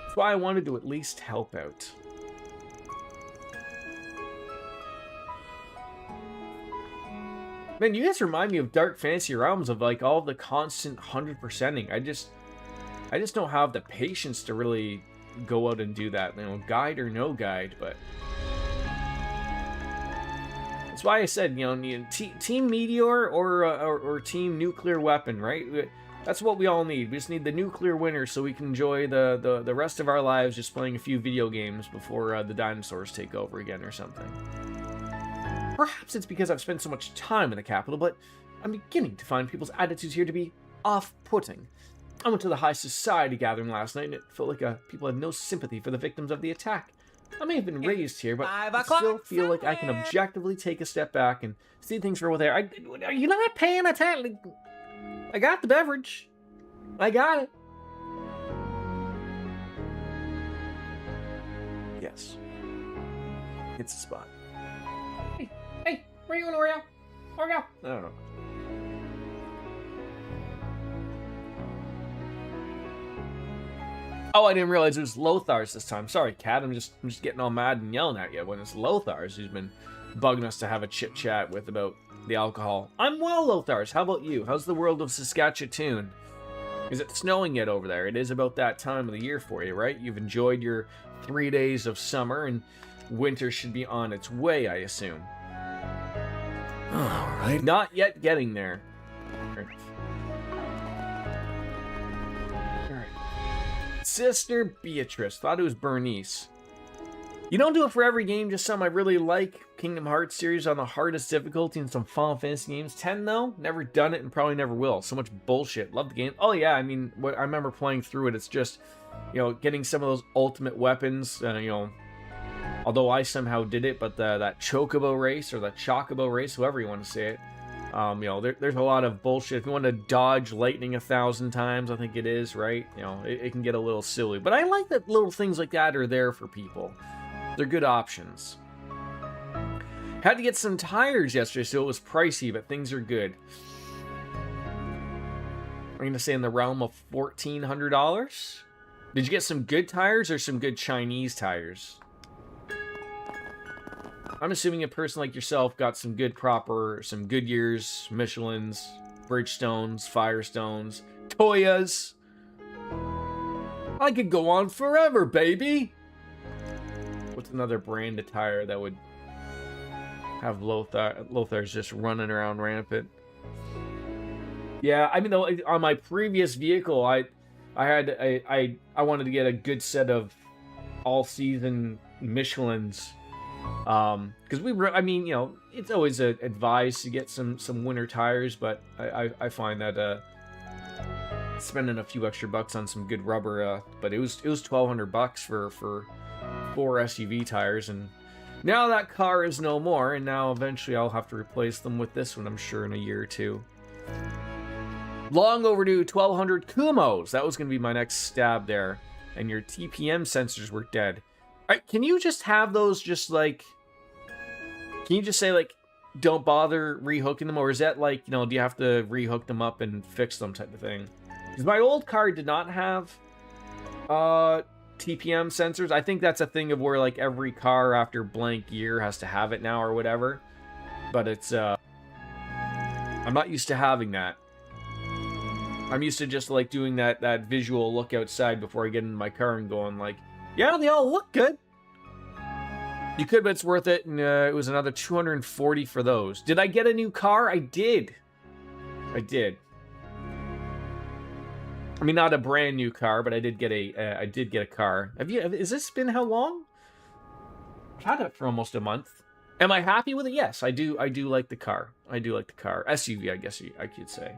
That's why I wanted to at least help out. Man, you guys remind me of Dark Fantasy Realms, of like all the constant 100%ing. I just don't have the patience to really go out and do that, you know, guide or no guide. But that's why I said, you know, Team Meteor or Team Nuclear Weapon, right? That's what we all need. We just need the nuclear winner so we can enjoy the rest of our lives just playing a few video games before the dinosaurs take over again or something. Perhaps it's because I've spent so much time in the capital, but I'm beginning to find people's attitudes here to be off-putting. I went to the high society gathering last night, and it felt like people had no sympathy for the victims of the attack. I may have been raised here, but I still feel like I can objectively take a step back and see things for what they are. Are you not paying attention? I got the beverage. I got it. Yes. It's a spot. Hey, where are you going, Oreo? Oreo? I don't know. Oh, I didn't realize it was Lothar's this time. Sorry, Cat. I'm just getting all mad and yelling at you when it's Lothar's who's been bugging us to have a chit chat with about the alcohol. I'm well, Lothar's. How about you? How's the world of Saskatchewan? Is it snowing yet over there? It is about that time of the year for you, right? You've enjoyed your 3 days of summer, and winter should be on its way, I assume. All right. Not yet getting there. Sister Beatrice. Thought it was Bernice. You don't do it for every game, just some I really like. Kingdom Hearts series on the hardest difficulty in some Final Fantasy games. 10 though? Never done it and probably never will. So much bullshit. Love the game. Oh yeah, I mean, I remember playing through it. It's just, you know, getting some of those ultimate weapons, you know, although I somehow did it, but that Chocobo race, or the Chocobo race, however you want to say it, you know, there's a lot of bullshit. If you want to dodge lightning 1,000 times, I think it is, right? You know, it can get a little silly. But I like that little things like that are there for people. They're good options. Had to get some tires yesterday, so it was pricey, but things are good. I'm going to say in the realm of $1,400. Did you get some good tires or some good Chinese tires? I'm assuming a person like yourself got some good some Goodyears, Michelins, Bridgestones, Firestones, Toyas. I could go on forever, baby. What's another brand of tire that would have Lothar's just running around rampant? Yeah, I mean, though, on my previous vehicle, I wanted to get a good set of all-season Michelins, because I mean, you know, it's always advised to get some winter tires, but I find that spending a few extra bucks on some good rubber, but it was $1,200 for 4 SUV tires, and now that car is no more, and now eventually I'll have to replace them with this one, I'm sure, in a year or two. Long overdue 1,200 Kumos. That was going to be my next stab there. And your TPM sensors were dead. Alright, can you just have those just like... Can you just say, like, don't bother rehooking them? Or is that like, you know, do you have to rehook them up and fix them type of thing? Because my old car did not have TPM sensors. I think that's a thing of where, like, every car after blank year has to have it now or whatever. But it's, I'm not used to having that. I'm used to just, like, doing that visual look outside before I get in my car and going, like, yeah, they all look good. You could, but it's worth it, and it was another $240 for those. Did I get a new car? I did. I did. I mean, not a brand new car, but I did get a car. Has this been how long? I've had it for almost a month. Am I happy with it? Yes, I do like the car. I do like the car. SUV, I guess I could say.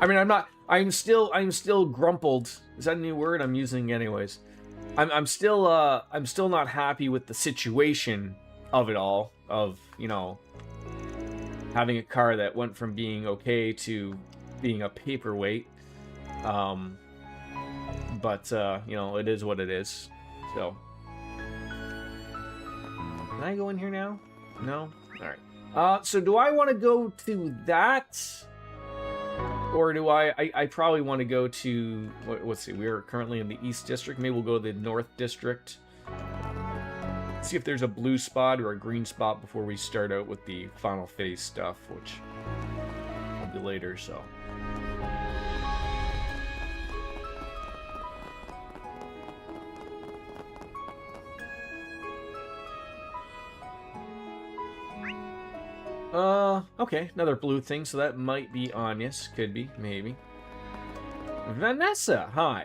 I mean, I'm still grumpled. Is that a new word? I'm using anyways. I'm still not happy with the situation of it all, of, you know, having a car that went from being okay to being a paperweight. But you know, it is what it is. So, can I go in here now? No? Alright. So do I want to go to that? Or do I probably want to go to, let's see, we are currently in the East District. Maybe we'll go to the North District. See if there's a blue spot or a green spot before we start out with the final phase stuff, which will be later, so. Okay, another blue thing, so that might be Anya's. Could be, maybe. Vanessa, hi.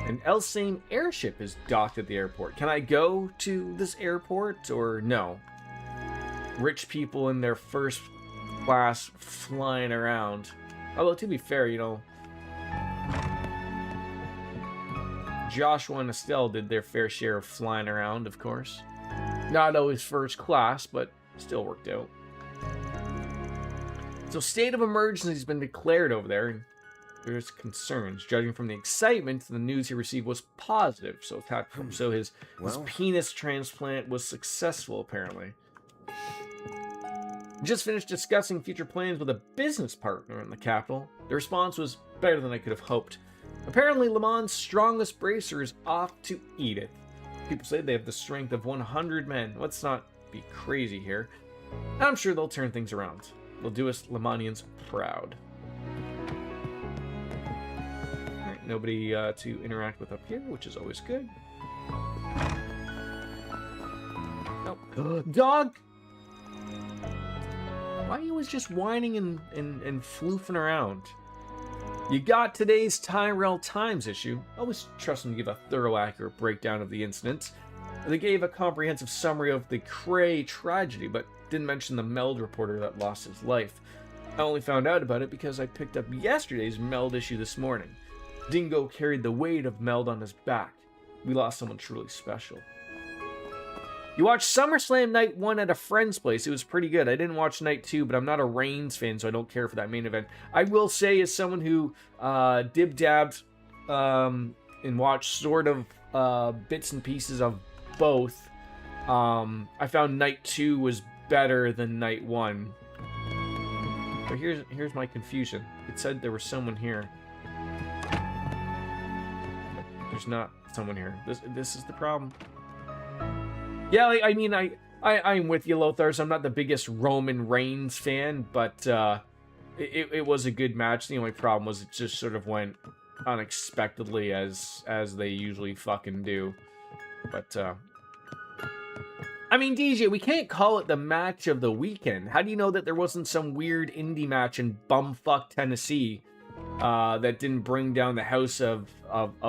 An Elsane airship is docked at the airport. Can I go to this airport, or no? Rich people in their first class flying around. Although, to be fair, you know, Joshua and Estelle did their fair share of flying around, of course. Not always first class, but still worked out. So, state of emergency has been declared over there, and there's concerns. Judging from the excitement, the news he received was positive. So his penis transplant was successful, apparently. Just finished discussing future plans with a business partner in the capital. The response was better than I could have hoped. Apparently, Le Mans' strongest bracer is off to Edith. People say they have the strength of 100 men. Let's not be crazy here. I'm sure they'll turn things around. They'll do us Le Manians proud. Alright, nobody to interact with up here, which is always good. Oh, dog! Why are you always just whining and floofing around? You got today's Tyrell Times issue. I always trust them to give a thorough, accurate breakdown of the incident. They gave a comprehensive summary of the Cray tragedy, but didn't mention the Meld reporter that lost his life. I only found out about it because I picked up yesterday's Meld issue this morning. Dingo carried the weight of Meld on his back. We lost someone truly special. You watched SummerSlam Night 1 at a friend's place. It was pretty good. I didn't watch Night 2, but I'm not a Reigns fan, so I don't care for that main event. I will say, as someone who dib-dabbed and watched sort of bits and pieces of both, I found Night 2 was better than Night 1. But here's my confusion. It said there was someone here. There's not someone here. This is the problem. Yeah, like, I mean, I'm with you, Lothar. So I'm not the biggest Roman Reigns fan, but it was a good match. The only problem was it just sort of went unexpectedly as they usually fucking do. But I mean, DJ, we can't call it the match of the weekend. How do you know that there wasn't some weird indie match in bumfuck Tennessee that didn't bring down the house of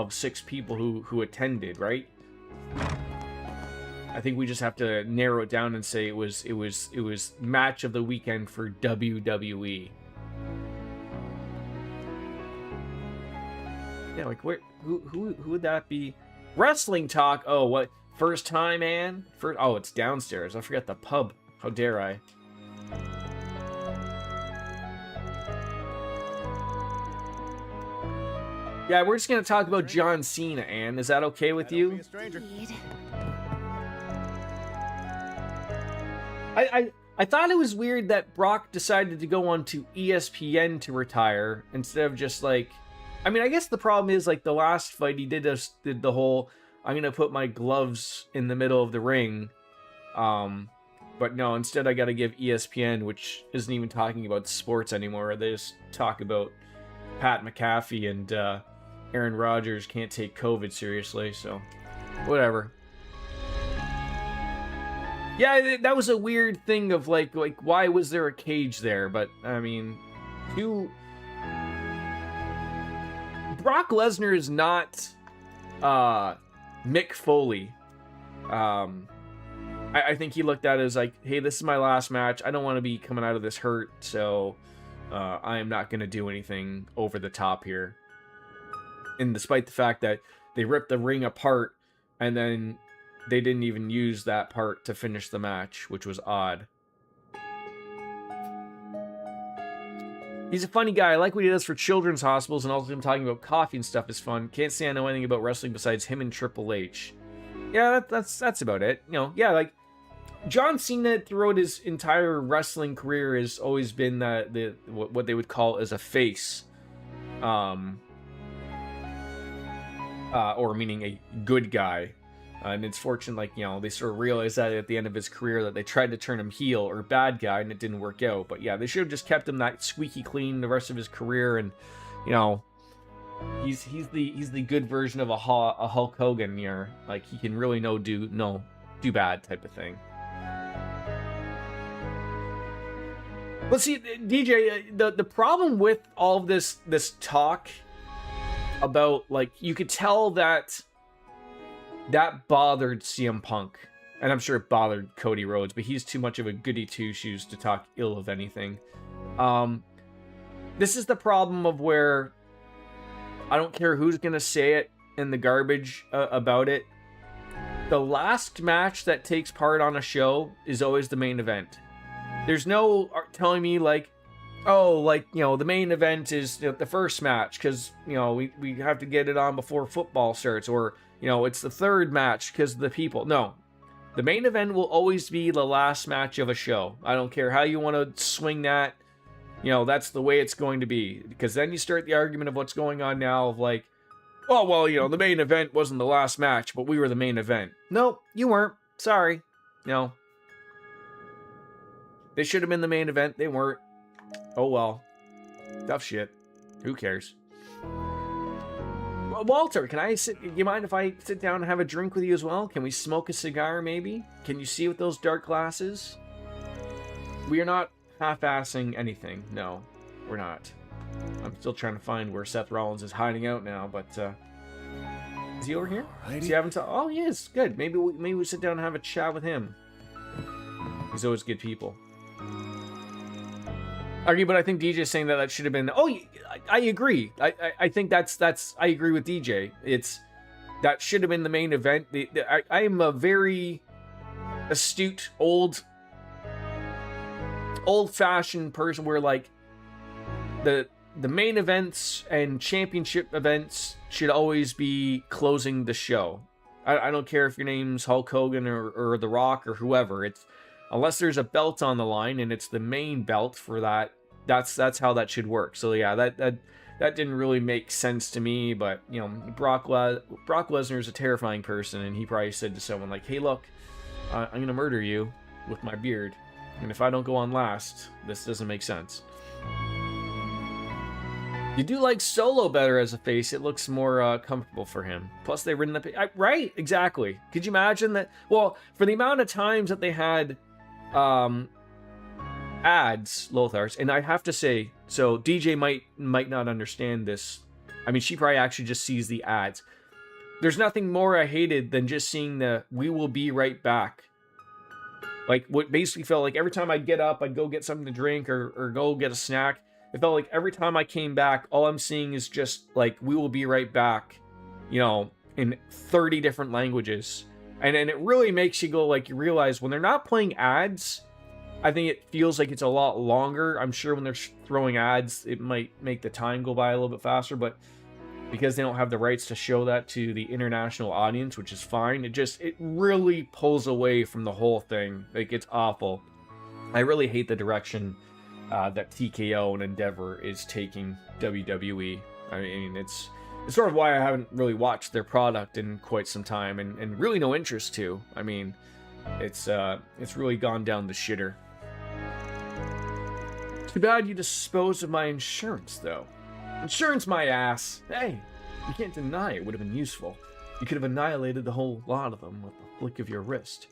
6 people who attended, right? I think we just have to narrow it down and say it was match of the weekend for WWE. Yeah, like who would that be? Wrestling talk. Oh, what? First time, Ann? Oh, it's downstairs. I forgot the pub. How dare I? Yeah, we're just gonna talk about John Cena, Ann. Is that okay with you? Indeed. I thought it was weird that Brock decided to go on to ESPN to retire instead of just like, I mean, I guess the problem is like the last fight he did the whole, I'm gonna put my gloves in the middle of the ring, but no, instead I gotta give ESPN, which isn't even talking about sports anymore. They just talk about Pat McAfee and Aaron Rodgers can't take COVID seriously, so whatever. Yeah, that was a weird thing of like why was there a cage there? But I mean, Brock Lesnar is not Mick Foley. I think he looked at it as like, hey, this is my last match. I don't want to be coming out of this hurt, so I am not going to do anything over the top here. And despite the fact that they ripped the ring apart and then they didn't even use that part to finish the match, which was odd. He's a funny guy. I like what he does for children's hospitals, and also him talking about coffee and stuff is fun. Can't say I know anything about wrestling besides him and Triple H. Yeah, that's about it. You know, yeah, like John Cena throughout his entire wrestling career has always been the what they would call as a face, or meaning a good guy. And it's fortunate, like, you know, they sort of realized that at the end of his career that they tried to turn him heel or bad guy and it didn't work out. But yeah, they should have just kept him that squeaky clean the rest of his career. And, you know, he's the good version of a Hulk Hogan here. Like, he can really do bad type of thing. But see, DJ, the problem with all of this talk about, like, you could tell that bothered CM Punk, and I'm sure it bothered Cody Rhodes, but he's too much of a goody two-shoes to talk ill of anything. This is the problem of where I don't care who's gonna say it in the garbage about it. The last match that takes part on a show is always the main event. There's no telling me like, oh, like, you know, the main event is, you know, the first match because, you know, we have to get it on before football starts, or, you know, it's the third match because of the people. No. The main event will always be the last match of a show. I don't care how you want to swing that. You know, that's the way it's going to be. Because then you start the argument of what's going on now of like, oh, well, you know, the main event wasn't the last match, but we were the main event. Nope, you weren't. Sorry. You know. They should have been the main event. They weren't. Oh, well. Tough shit. Who cares? Walter, you mind if I sit down and have a drink with you as well? Can we smoke a cigar, maybe? Can you see with those dark glasses? We are not half-assing anything. No, we're not. I'm still trying to find where Seth Rollins is hiding out now, but, is he over here? Is he having to... Oh, he is. Good. Maybe we sit down and have a chat with him. He's always good people. Argue, but I think DJ's saying that should have been... Oh, I agree. I think that's... I agree with DJ. That should have been the main event. I am a very astute, old-fashioned person where, like, the main events and championship events should always be closing the show. I don't care if your name's Hulk Hogan or The Rock or whoever. It's... Unless there's a belt on the line and it's the main belt for that, that's how that should work. So yeah, that that didn't really make sense to me. But you know, Brock Lesnar is a terrifying person, and he probably said to someone like, "Hey, look, I'm gonna murder you with my beard, and if I don't go on last, this doesn't make sense." You do like Solo better as a face. It looks more comfortable for him. Plus, they've written the... Right, exactly. Could you imagine that? Well, for the amount of times that they had ads, Lothars, and I have to say, so DJ might not understand this. I mean, she probably actually just sees the ads. There's nothing more I hated than just seeing the "we will be right back." Like, what basically felt like every time I'd get up, I'd go get something to drink or go get a snack. It felt like every time I came back, all I'm seeing is just like, "we will be right back," you know, in 30 different languages. And it really makes you go, like, you realize when they're not playing ads, I think it feels like it's a lot longer. I'm sure when they're throwing ads, it might make the time go by a little bit faster, but because they don't have the rights to show that to the international audience, which is fine, it really pulls away from the whole thing. Like, it's awful. I really hate the direction that TKO and Endeavor is taking WWE. I mean, it's sort of why I haven't really watched their product in quite some time, and really no interest to. I mean, it's really gone down the shitter. Too bad you disposed of my insurance, though. Insurance, my ass! Hey, you can't deny it would have been useful. You could have annihilated the whole lot of them with a flick of your wrist,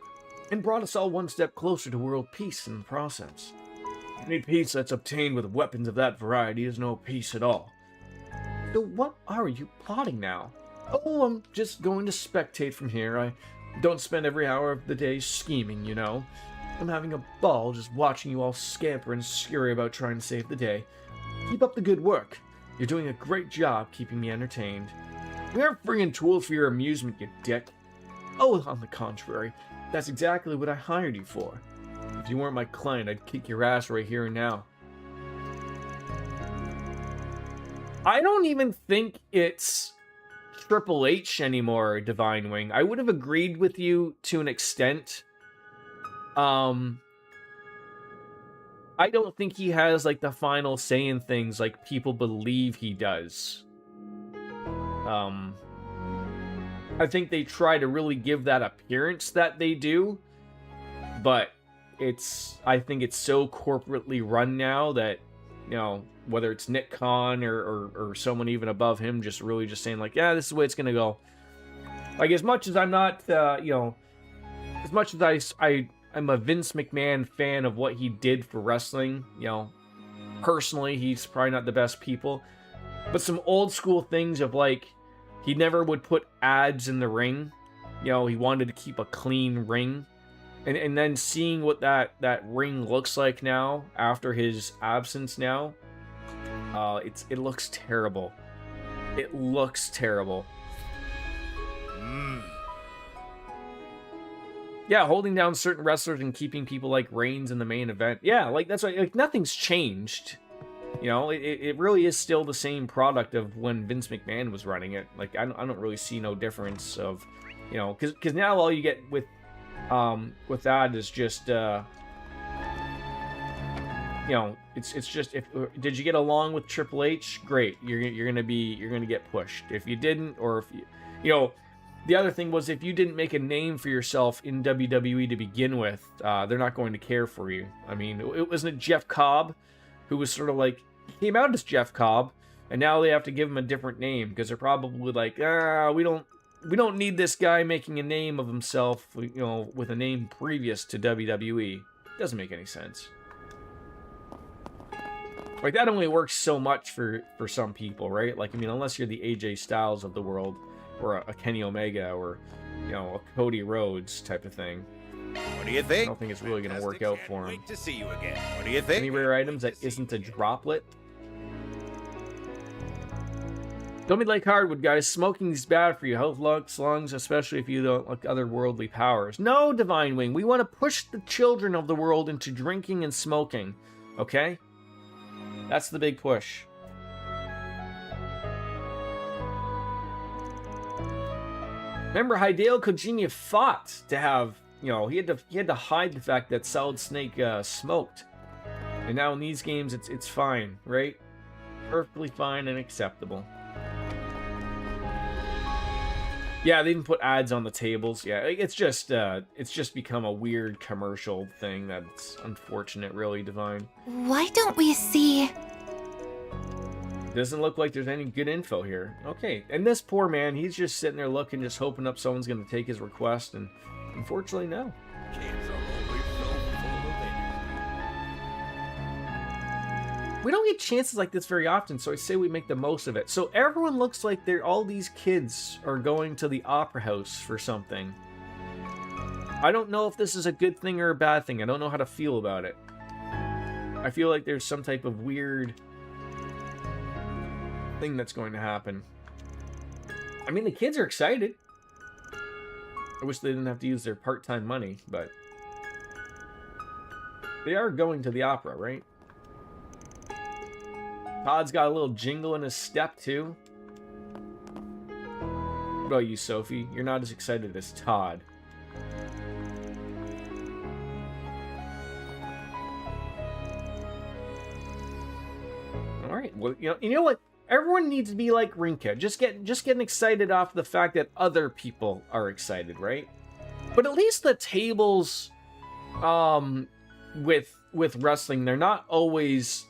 and brought us all one step closer to world peace in the process. Any peace that's obtained with weapons of that variety is no peace at all. So what are you plotting now? Oh, I'm just going to spectate from here. I don't spend every hour of the day scheming, you know. I'm having a ball just watching you all scamper and scurry about trying to save the day. Keep up the good work. You're doing a great job keeping me entertained. We aren't bringing tools for your amusement, you dick. Oh, on the contrary, that's exactly what I hired you for. If you weren't my client, I'd kick your ass right here and now. I don't even think it's Triple H anymore, Divine Wing. I would have agreed with you to an extent. I don't think he has, like, the final say in things like people believe he does. I think they try to really give that appearance that they do, but I think it's so corporately run now that, you know, whether it's Nick Khan or someone even above him just really just saying like, yeah, this is the way it's gonna go. Like, as much as I'm not, you know, as much as I'm a Vince McMahon fan of what he did for wrestling, you know, personally, he's probably not the best people, but some old school things of like, he never would put ads in the ring. You know, he wanted to keep a clean ring. And then seeing what that ring looks like now after his absence now, it looks terrible. It looks terrible. Yeah, holding down certain wrestlers and keeping people like Reigns in the main event. Yeah, like that's like nothing's changed. You know, it really is still the same product of when Vince McMahon was running it. Like I don't really see no difference of, you know, because now all you get with that is just you know, it's just, if did you get along with Triple H? Great, you're gonna get pushed. If you didn't, or if you know, the other thing was, if you didn't make a name for yourself in WWE to begin with, they're not going to care for you. I mean, it wasn't Jeff Cobb who was sort of like, he came out as Jeff Cobb, and now they have to give him a different name because they're probably like, we don't need this guy making a name of himself, you know, with a name previous to WWE. Doesn't make any sense. Like, that only works so much for some people, right? Like, I mean, unless you're the AJ Styles of the world, or a Kenny Omega, or, you know, a Cody Rhodes type of thing. What do you think? I don't think it's really going to work out for him. Wait to see you again. What do you think? Any rare items that isn't a droplet? Don't be like hardwood, guys. Smoking is bad for you. Health, lungs, especially if you don't like otherworldly powers. No, Divine Wing. We want to push the children of the world into drinking and smoking. Okay? That's the big push. Remember, Hideo Kojima fought to have, you know, he had to hide the fact that Solid Snake smoked. And now in these games, it's fine, right? Perfectly fine and acceptable. Yeah, they even put ads on the tables. Yeah, it's just become a weird commercial thing that's unfortunate, really, Divine. Why don't we see... Doesn't look like there's any good info here. Okay, and this poor man, he's just sitting there looking, just hoping up someone's going to take his request, and unfortunately, no. Kids are always so full of energy. We don't get chances like this very often, so I say we make the most of it. So everyone looks like all these kids are going to the opera house for something. I don't know if this is a good thing or a bad thing. I don't know how to feel about it. I feel like there's some type of weird thing that's going to happen. I mean, the kids are excited. I wish they didn't have to use their part-time money, but they are going to the opera, right? Todd's got a little jingle in his step, too. What about you, Sophie? You're not as excited as Todd. All right. Well, you know what? Everyone needs to be like Rinka. Just getting excited off the fact that other people are excited, right? But at least the tables, with wrestling, they're not always,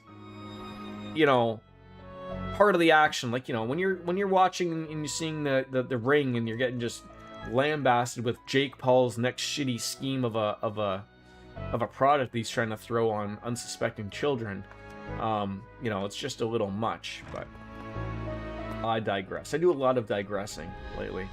part of the action. Like, when you're watching and you're seeing the ring and you're getting just lambasted with Jake Paul's next shitty scheme of a product he's trying to throw on unsuspecting children. It's just a little much, but I digress. I do a lot of digressing lately.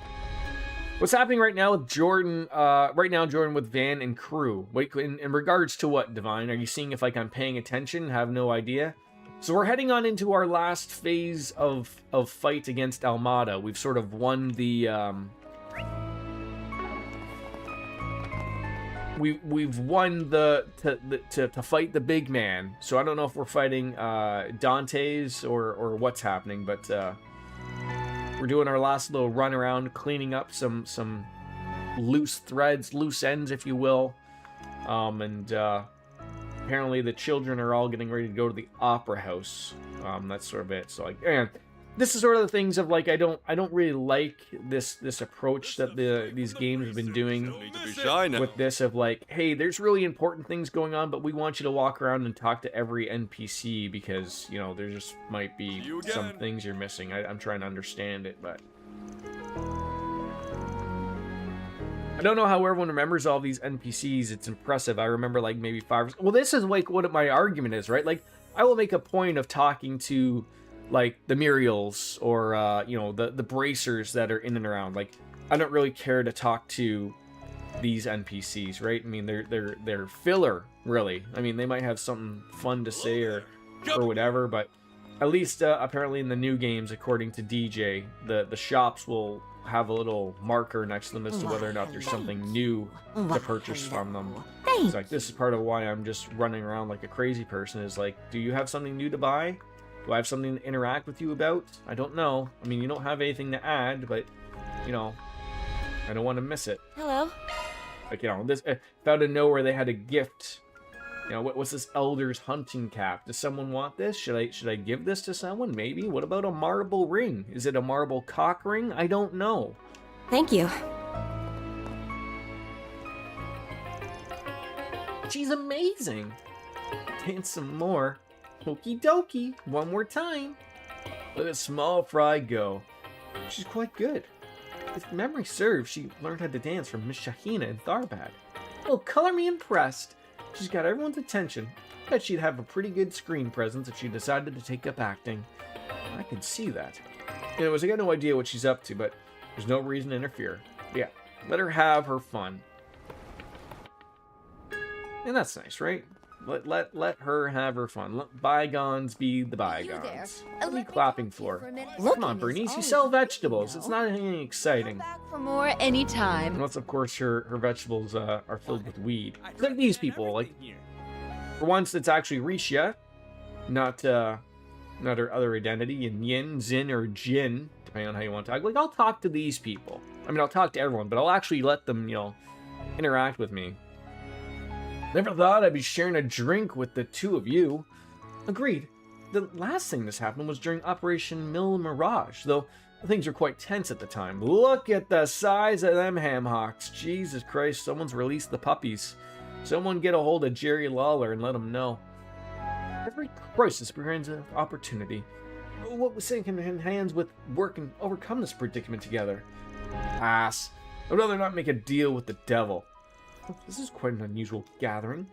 What's happening right now with Jordan? Jordan with Van and crew. Wait, in regards to what, Divine? Are you seeing if I'm paying attention? Have no idea. So we're heading on into our last phase of fight against Almada. We've sort of won the we've won to fight the big man. So I don't know if we're fighting Dante's or what's happening, but we're doing our last little run around, cleaning up some loose threads, loose ends, if you will. Apparently the children are all getting ready to go to the opera house. That's sort of it. So this is sort of the things of I don't really like this approach that these games have been doing with this of hey, there's really important things going on, but we want you to walk around and talk to every NPC because there just might be some things you're missing. I'm trying to understand it, but I don't know how everyone remembers all these NPCs. It's impressive. I remember maybe 5. Well, this is what my argument is, right? I will make a point of talking to the Muriels or the bracers that are in and around. I don't really care to talk to these NPCs, right? I mean, they're filler, really. I mean, they might have something fun to say or whatever, but at least apparently in the new games, according to DJ, the shops will have a little marker next to them as to whether or not there's something new to purchase from them. It's this is part of why I'm just running around like a crazy person, is do you have something new to buy? Do I have something to interact with you about? I don't know. I mean, you don't have anything to add, but, I don't want to miss it. Hello. This, if out of nowhere they had a gift, what's this Elder's hunting cap? Does someone want this? Should I give this to someone? Maybe. What about a marble ring? Is it a marble cock ring? I don't know. Thank you. She's amazing. Dance some more. Okie dokie. One more time. Let a small fry go. She's quite good. If memory serves, she learned how to dance from Miss Shahina in Tharbad. Oh, color me impressed. She's got everyone's attention. Bet she'd have a pretty good screen presence if she decided to take up acting. I can see that. Anyways, I got no idea what she's up to, but there's no reason to interfere. Yeah, let her have her fun. And that's nice, right? Let her have her fun. Let bygones be the bygones. What are you clapping for? Come on, Bernice, you sell vegetables. It's not anything exciting. Back for more anytime. Unless, of course, her vegetables are filled with weed. Like these people. For once, it's actually Risha, not her other identity, and Yin, Zin, or Jin, depending on how you want to talk. I'll talk to these people. I mean, I'll talk to everyone, but I'll actually let them, interact with me. Never thought I'd be sharing a drink with the two of you. Agreed. the last thing this happened was during Operation Mill Mirage, though things were quite tense at the time. Look at the size of them ham hocks. Jesus Christ, someone's released the puppies. Someone get a hold of Jerry Lawler and let him know. Every crisis brings an opportunity. What was sinking in hands with work and overcome this predicament together? Pass. I'd rather not make a deal with the devil. This is quite an unusual gathering.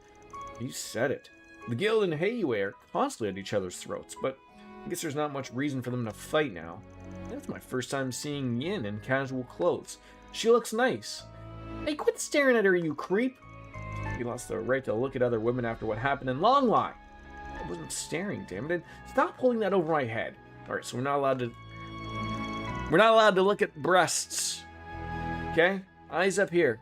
You said it. The guild and Hayway are constantly at each other's throats, but I guess there's not much reason for them to fight now. That's my first time seeing Yin in casual clothes. She looks nice. Hey, quit staring at her, you creep! You lost the right to look at other women after what happened in Long Lie. I wasn't staring, damn it. Stop holding that over my head. Alright, so we're not allowed to look at breasts. Okay? Eyes up here.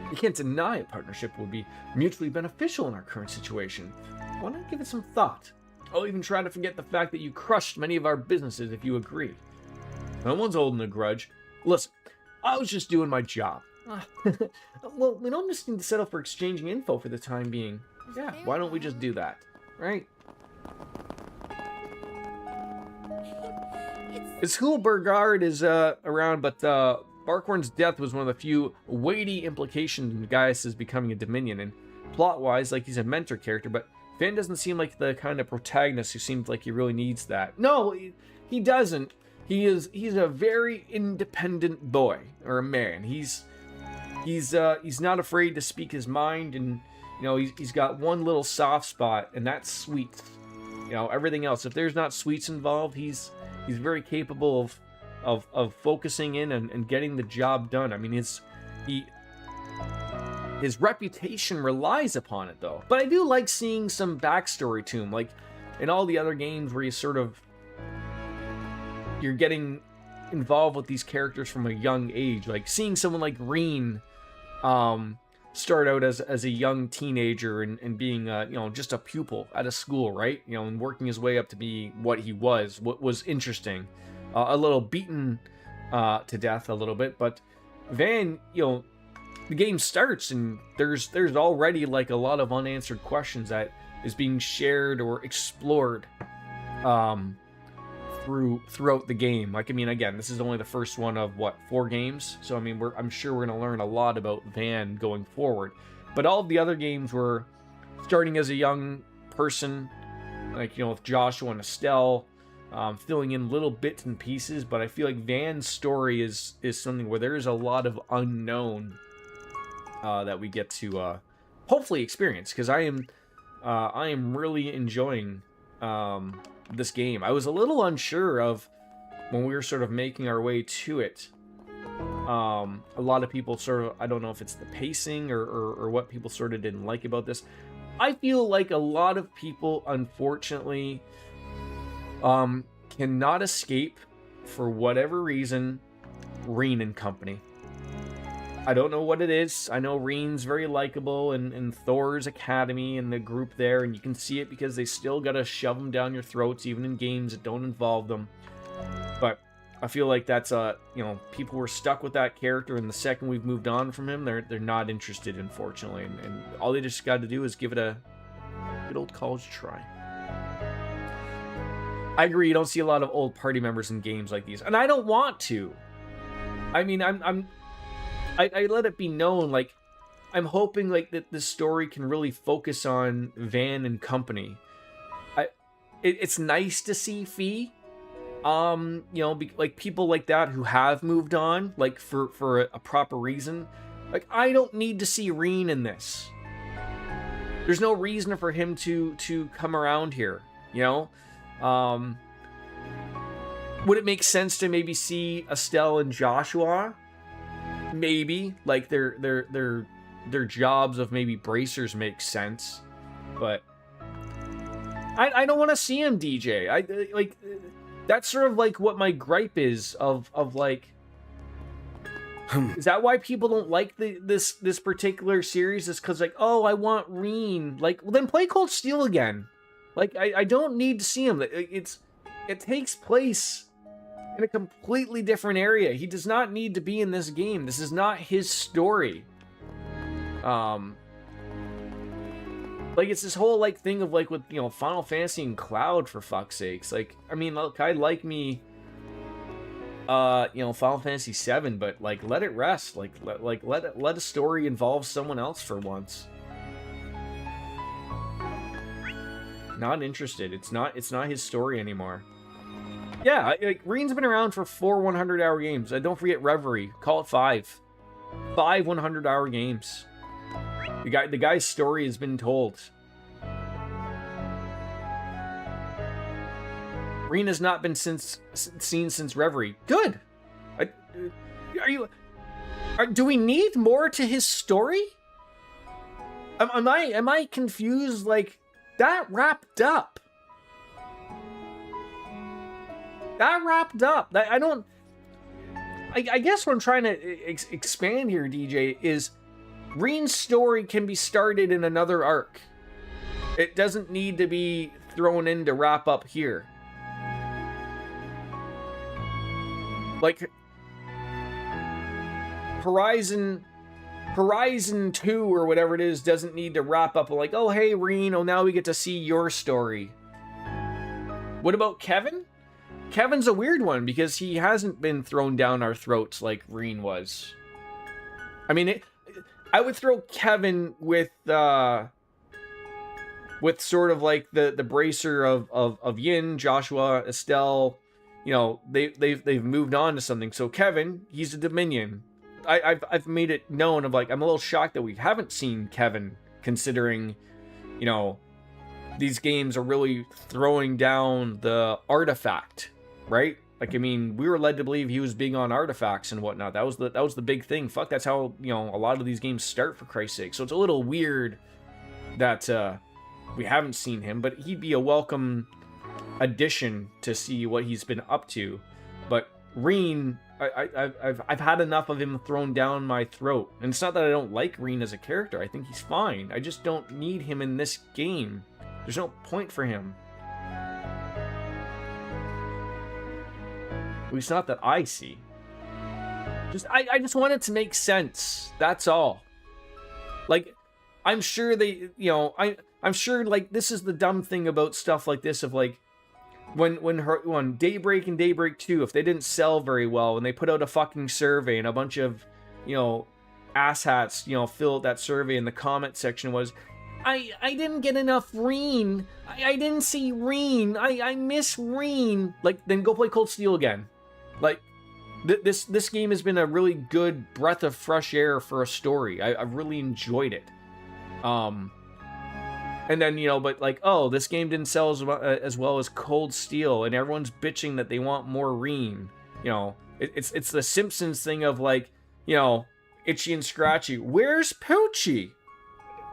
You can't deny a partnership would be mutually beneficial in our current situation. Why not give it some thought? I'll even try to forget the fact that you crushed many of our businesses if you agree. No one's holding a grudge. Listen, I was just doing my job. Well, we don't just need to settle for exchanging info for the time being. Yeah, why don't we just do that? Right? Hulbergard is around, but Barkhorn's death was one of the few weighty implications in Gaius' becoming a Dominion, and plot-wise, like he's a mentor character, but Van doesn't seem like the kind of protagonist who seems like he really needs that. No, he doesn't. He's a very independent boy, or a man. He's not afraid to speak his mind, and you know, he's got one little soft spot, and that's sweets. You know, everything else, if there's not sweets involved, he's very capable of focusing in and getting the job done. I mean, his reputation relies upon it, though. But I do like seeing some backstory to him, like in all the other games where you're getting involved with these characters from a young age, like seeing someone like Reen start out as a young teenager and being just a pupil at a school, right? You know, and working his way up to be what he was. What was interesting, a little beaten to death a little bit, but Van, the game starts and there's already like a lot of unanswered questions that is being shared or explored throughout the game. Like, I mean, again, this is only the first one of 4 games, so I mean, I'm sure we're gonna learn a lot about Van going forward. But all of the other games were starting as a young person, like, with Joshua and Estelle, filling in little bits and pieces. But I feel like Van's story is something where there is a lot of unknown that we get to hopefully experience, because I am really enjoying this game. I was a little unsure of when we were sort of making our way to it. A lot of people sort of, I don't know if it's the pacing or what people sort of didn't like about this. I feel like a lot of people, unfortunately, cannot escape, for whatever reason, Reen and company. I don't know what it is. I know Reen's very likable in Thor's Academy and the group there, and you can see it because they still gotta shove them down your throats, even in games that don't involve them. But I feel like that's people were stuck with that character, and the second we've moved on from him, they're not interested, unfortunately. And all they just got to do is give it a good old college try. I agree. You don't see a lot of old party members in games like these, and I don't want to. I mean, I let it be known, like, I'm hoping like that this story can really focus on Van and company. It's nice to see Fee, like people like that who have moved on, like for a proper reason. Like, I don't need to see Reen in this. There's no reason for him to come around here, Would it make sense to maybe see Estelle and Joshua? Maybe, like their jobs of maybe bracers make sense, but I don't want to see him DJ. I like that's sort of like what my gripe is of like. Is that why people don't like this particular series? Is because, like, oh, I want Reen. Like, well, then play Cold Steel again. Like, I don't need to see him. It takes place in a completely different area. He does not need to be in this game. This is not his story. Like, it's this whole, like, thing of, like, with, you know, Final Fantasy and Cloud, for fuck's sakes. Like, I mean, look, I like me, you know, Final Fantasy 7, but, like, let it rest. Like, let a story involve someone else for once. Not interested. It's not his story anymore. Yeah, like, Reen's been around for 4 100-hour games. Don't forget Reverie. Call it 5. 5 100-hour games. The guy's story has been told. Reen has not been seen since Reverie. Good. Do we need more to his story? Am I confused? Like, that wrapped up. That wrapped up. I guess what I'm trying to expand here, DJ, is Reen's story can be started in another arc. It doesn't need to be thrown in to wrap up here. Like, Horizon 2 or whatever it is doesn't need to wrap up like, oh, hey, Reen, oh, now we get to see your story. What about Kevin? Kevin's a weird one because he hasn't been thrown down our throats like Reen was. I mean, I would throw Kevin with sort of like the bracer of Yin, Joshua, Estelle. You know, they've moved on to something. So Kevin, he's a Dominion. I've made it known of, like, I'm a little shocked that we haven't seen Kevin, considering, you know, these games are really throwing down the artifact, right? Like, I mean, we were led to believe he was big on artifacts and whatnot. That was the big thing. Fuck, that's how, you know, a lot of these games start, for Christ's sake. So it's a little weird that we haven't seen him, but he'd be a welcome addition to see what he's been up to. But Reen, I've had enough of him thrown down my throat. And it's not that I don't like Reen as a character. I think he's fine. I just don't need him in this game. There's no point for him. At least not that I see. I just want it to make sense. That's all. Like, I'm sure they, you know, I'm sure, like, this is the dumb thing about stuff like this of, like, when Daybreak and Daybreak 2, if they didn't sell very well, and they put out a fucking survey and a bunch of, you know, asshats, you know, filled that survey, and the comment section was, I didn't get enough Reen. I didn't see Reen. I miss Reen. Like, then go play Cold Steel again. Like, this game has been a really good breath of fresh air for a story. I've really enjoyed it. And then, you know, but like, oh, this game didn't sell as well as Cold Steel, and everyone's bitching that they want more Reen. You know, it's the Simpsons thing of, like, you know, Itchy and Scratchy. Where's Poochie?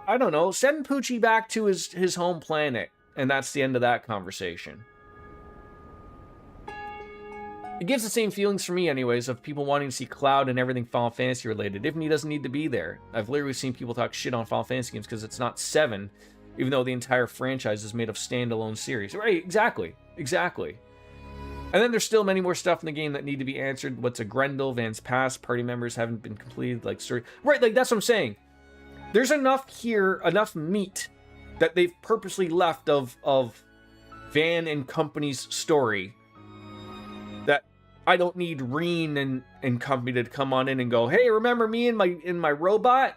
I don't know. Send Poochie back to his home planet, and that's the end of that conversation. It gives the same feelings for me, anyways, of people wanting to see Cloud and everything Final Fantasy related, even he doesn't need to be there. I've literally seen people talk shit on Final Fantasy games because it's not 7. Even though the entire franchise is made of standalone series. Right, exactly. And then there's still many more stuff in the game that need to be answered. What's a Grendel, Van's past, party members haven't been completed, like story. Right, like, that's what I'm saying. There's enough here, enough meat, that they've purposely left of Van and company's story, that I don't need Reen and company to come on in and go, hey, remember me in my robot?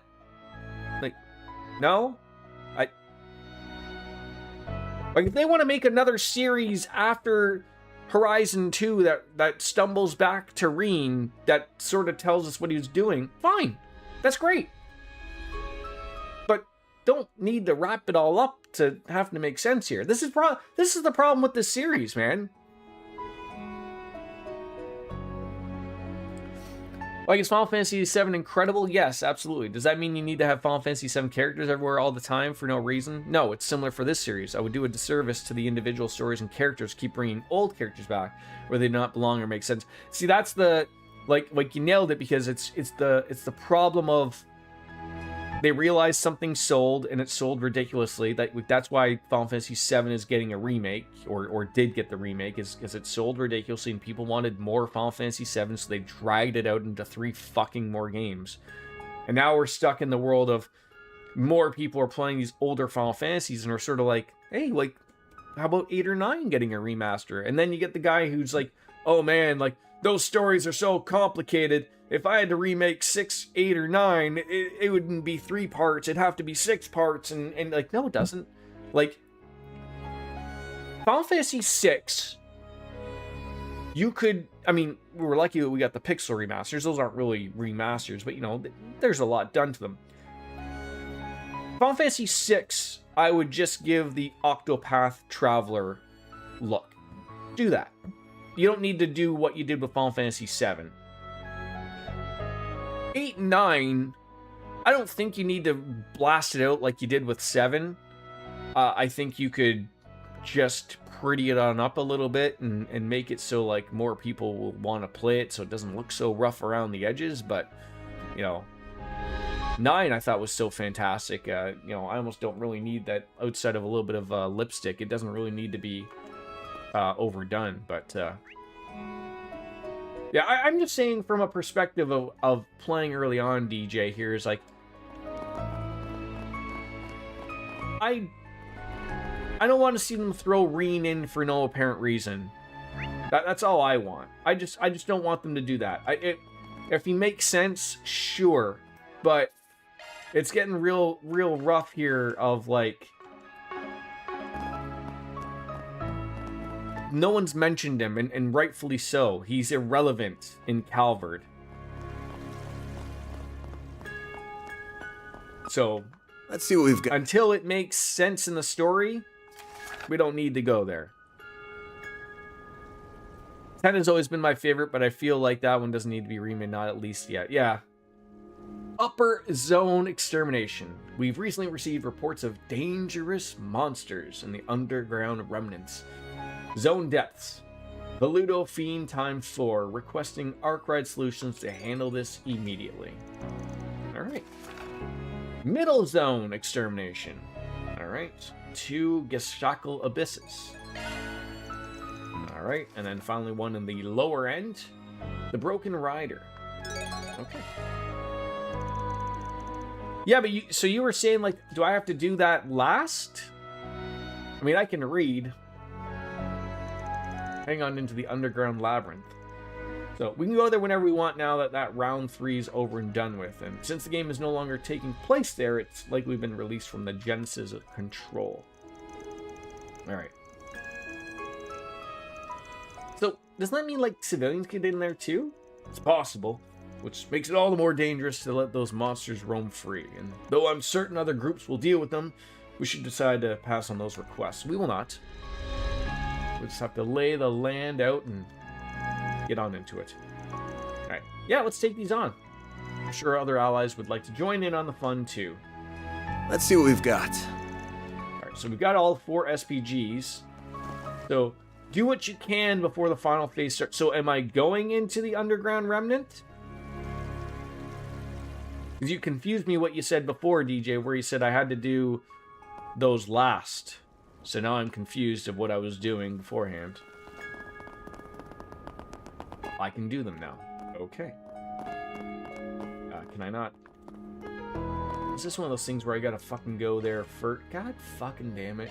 Like, no? Like, if they want to make another series after Horizon 2 that stumbles back to Reen, that sort of tells us what he was doing, fine. That's great. But don't need to wrap it all up to have to make sense here. This is the problem with this series, man. Like, is Final Fantasy VII incredible? Yes, absolutely. Does that mean you need to have Final Fantasy VII characters everywhere all the time for no reason? No, it's similar for this series. I would do a disservice to the individual stories and characters, keep bringing old characters back where they do not belong or make sense. See, that's the, like you nailed it, because it's the problem of they realized something sold, and it sold ridiculously. That's why Final Fantasy VII is getting a remake, or did get the remake, is because it sold ridiculously, and people wanted more Final Fantasy VII, so they dragged it out into 3 fucking more games. And now we're stuck in the world of, more people are playing these older Final Fantasies and are sort of like, hey, like, how about 8 or 9 getting a remaster? And then you get the guy who's like, oh man, like, those stories are so complicated. If I had to remake 6, 8, or 9, it wouldn't be 3 parts. It'd have to be 6 parts. And like, no, it doesn't. Like, Final Fantasy 6, you could, I mean, we were lucky that we got the pixel remasters. Those aren't really remasters, but, you know, there's a lot done to them. Final Fantasy 6, I would just give the Octopath Traveler look. Do that. You don't need to do what you did with Final Fantasy 7. 8 and 9, I don't think you need to blast it out like you did with 7. I think you could just pretty it on up a little bit and make it so like more people will want to play it so it doesn't look so rough around the edges. But, you know, 9 I thought was so fantastic. You know, I almost don't really need that outside of a little bit of lipstick. It doesn't really need to be overdone. But yeah, I'm just saying from a perspective of playing early on, DJ, here is like, I don't want to see them throw Reen in for no apparent reason. That's all I want. I just don't want them to do that. If he makes sense, sure, but it's getting real rough here. Of like, no one's mentioned him, and rightfully so. He's irrelevant in Calvard. So Let's see what we've got. until it makes sense in the story, we don't need to go there. 10 has always been my favorite, but I feel like that one doesn't need to be remade, not at least yet. Yeah. Upper Zone Extermination. We've recently received reports of dangerous monsters in the underground remnants. Zone Depths. Valuto Fiend times 4, requesting Arkwright Solutions to handle this immediately. Alright. Middle Zone Extermination. Alright. 2 Geshackle Abysses. Alright, and then finally one in the lower end. The Broken Rider. Okay. Yeah, but so you were saying, like, do I have to do that last? I mean, I can read. Hang on into the Underground Labyrinth. So we can go there whenever we want now that round 3 is over and done with. And since the game is no longer taking place there, it's likely been released from the Genesis of Control. Alright. So, does that mean, like, civilians get in there too? It's possible, which makes it all the more dangerous to let those monsters roam free. And though I'm certain other groups will deal with them, we should decide to pass on those requests. We will not. We just have to lay the land out and get on into it. Alright, yeah, let's take these on. I'm sure other allies would like to join in on the fun too. Let's see what we've got. Alright, so we've got all 4 SPGs. So, do what you can before the final phase starts. So, am I going into the Underground Remnant? Because you confused me what you said before, DJ, where you said I had to do those last. So now I'm confused of what I was doing beforehand. I can do them now. Okay. Can I not? Is this one of those things where I gotta fucking go there first? God fucking damn it.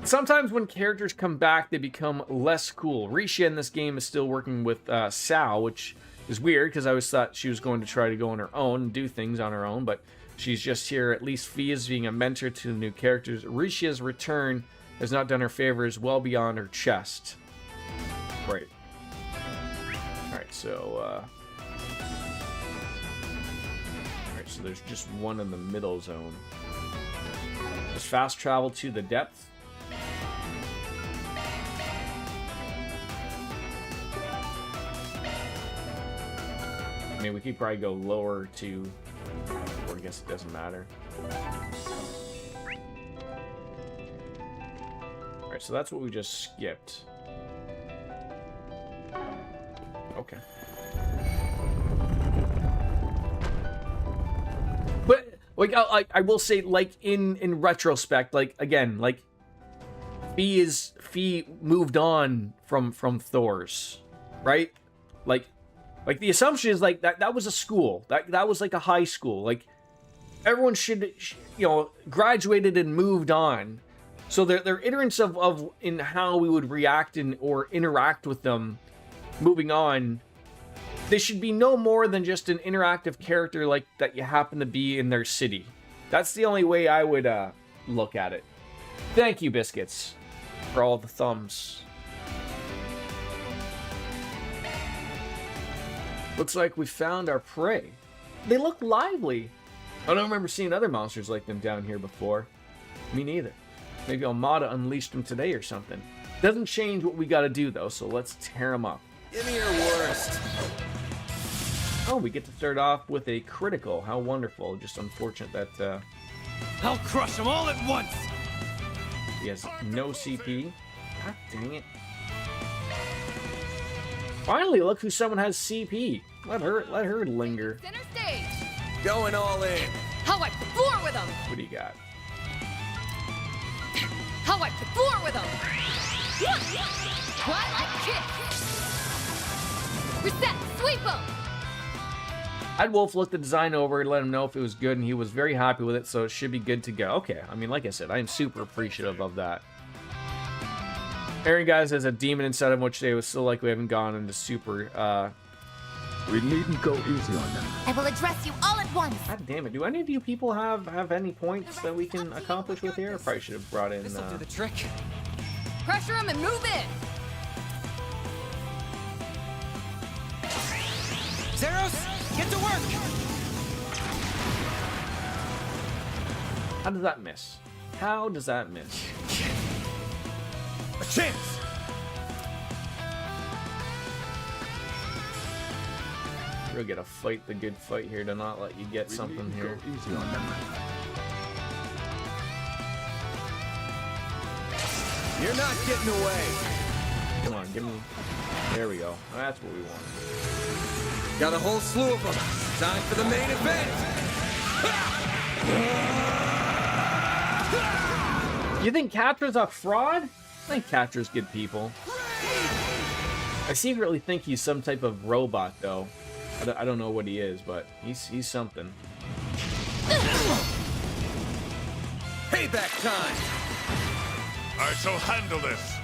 Sometimes when characters come back, they become less cool. Risha in this game is still working with Sal, which is weird because I always thought she was going to try to go on her own and do things on her own, but she's just here. At least Fee is being a mentor to the new characters. Risha's return has not done her favors well beyond her chest. Right. Alright, so alright, so there's just one in the middle zone. Just fast travel to the depth. I mean, we could probably go lower to, or I guess it doesn't matter. Alright, so that's what we just skipped. Okay. But, like, I will say, like, in retrospect, like, again, like, Fee moved on from Thor's, right? Like, Like, the assumption is, like, that was a school. That was, like, a high school. Like, everyone should, you know, graduated and moved on. So they're ignorance of in how we would react or interact with them moving on. They should be no more than just an interactive character like that you happen to be in their city. That's the only way I would look at it. Thank you, Biscuits, for all the thumbs. Looks like we found our prey. They look lively. I don't remember seeing other monsters like them down here before. Me neither. Maybe Almada unleashed them today or something. Doesn't change what we gotta do though, so let's tear them up. Give me your worst. Oh, we get to start off with a critical. How wonderful. Just unfortunate that I'll crush them all at once. he has no CP. God dang it. Finally, look who someone has CP. Let her linger. Center stage. Going all in. How I floor with them. What do you got? How I floor with them. Twilight kick. Reset. Sweep them. I'd Wolf looked the design over and let him know if it was good, and he was very happy with it, so it should be good to go. Okay, I mean, like I said, I am super appreciative of that. Aaron, guys, has a demon inside of him, which they was still like we haven't gone into super. We needn't go easy on them. I will address you all at once. God damn it! Do any of you people have any points that we can accomplish with here? I probably should have brought in. This'll do the trick. Pressure them and move in. Zeros, get to work. How does that miss? How does that miss? A chance. We'll get a fight the good fight here to not let you get We something needn't here. go easy on them. You're not getting away. Come on, give me. There we go. That's what we want. Got a whole slew of them. Time for the main event. You think Catra's a fraud? I think Catra's good people. I secretly think he's some type of robot, though. I don't know what he is, but he's something. Payback time. I shall handle this.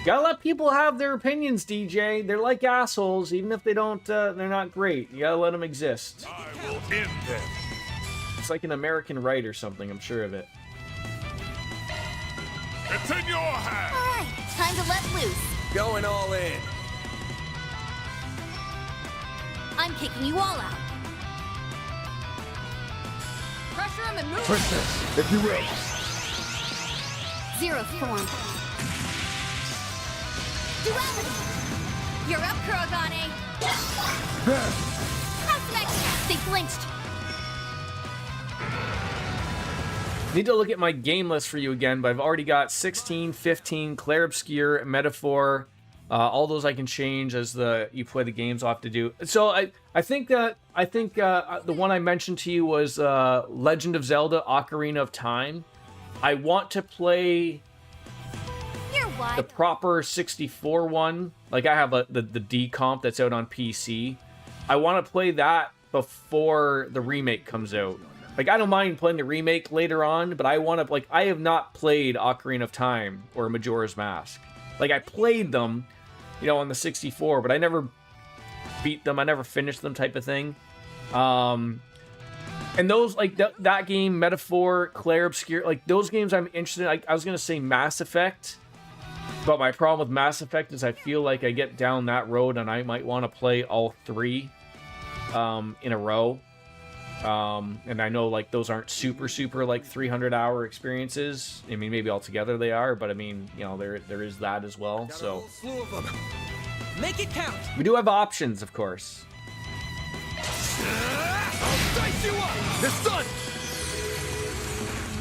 Gotta let people have their opinions, DJ. They're like assholes, even if they don't. They're not great. You gotta let them exist. I will end them. It's like an American right or something. I'm sure of it. It's in your hands. All right, time to let loose. Going all in. I'm kicking you all out. Pressure them and move in. Princess, if you will. Zero form. Duality. You're up, Kurogane. That's next. They flinched. Need to look at my game list for you again, but I've already got 16, 15, Clair Obscure, Metaphor. All those I can change as you play the games. I'll have to do. So I think the one I mentioned to you was Legend of Zelda: Ocarina of Time. I want to play You're the wide. proper 64 one. Like I have the D comp that's out on PC. I want to play that before the remake comes out. Like I don't mind playing the remake later on, but I want to like I have not played Ocarina of Time or Majora's Mask. Like I played them, you know, on the 64, but I never beat them. I never finished them, type of thing. And those like that game, Metaphor, Clair Obscure, like those games I'm interested in. I was gonna say Mass Effect, but my problem with Mass Effect is I feel like I get down that road and I might want to play all three in a row. And I know like those aren't super like 300-hour experiences. I mean, maybe altogether they are, but I mean, you know, there is that as well. Got a So whole slew of them. Make it count. we do have options, of course. I'll dice you up. It's done.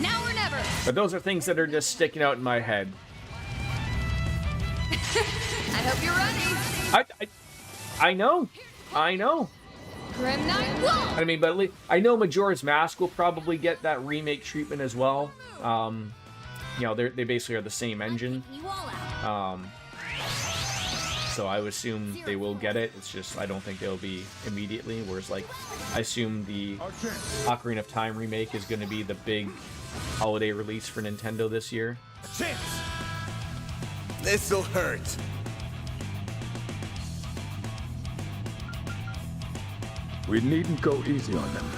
Now or never. But those are things that are just sticking out in my head. I hope you're ready. I know. Grim Knight Wall. I mean, but at least, I know Majora's Mask will probably get that remake treatment as well. You know, they basically are the same engine. Kicking you all out. so I would assume they will get it. It's just I don't think they'll be immediately. Whereas like I assume the Ocarina of Time remake is going to be the big holiday release for Nintendo this year. A chance. This'll hurt. We needn't go easy on them.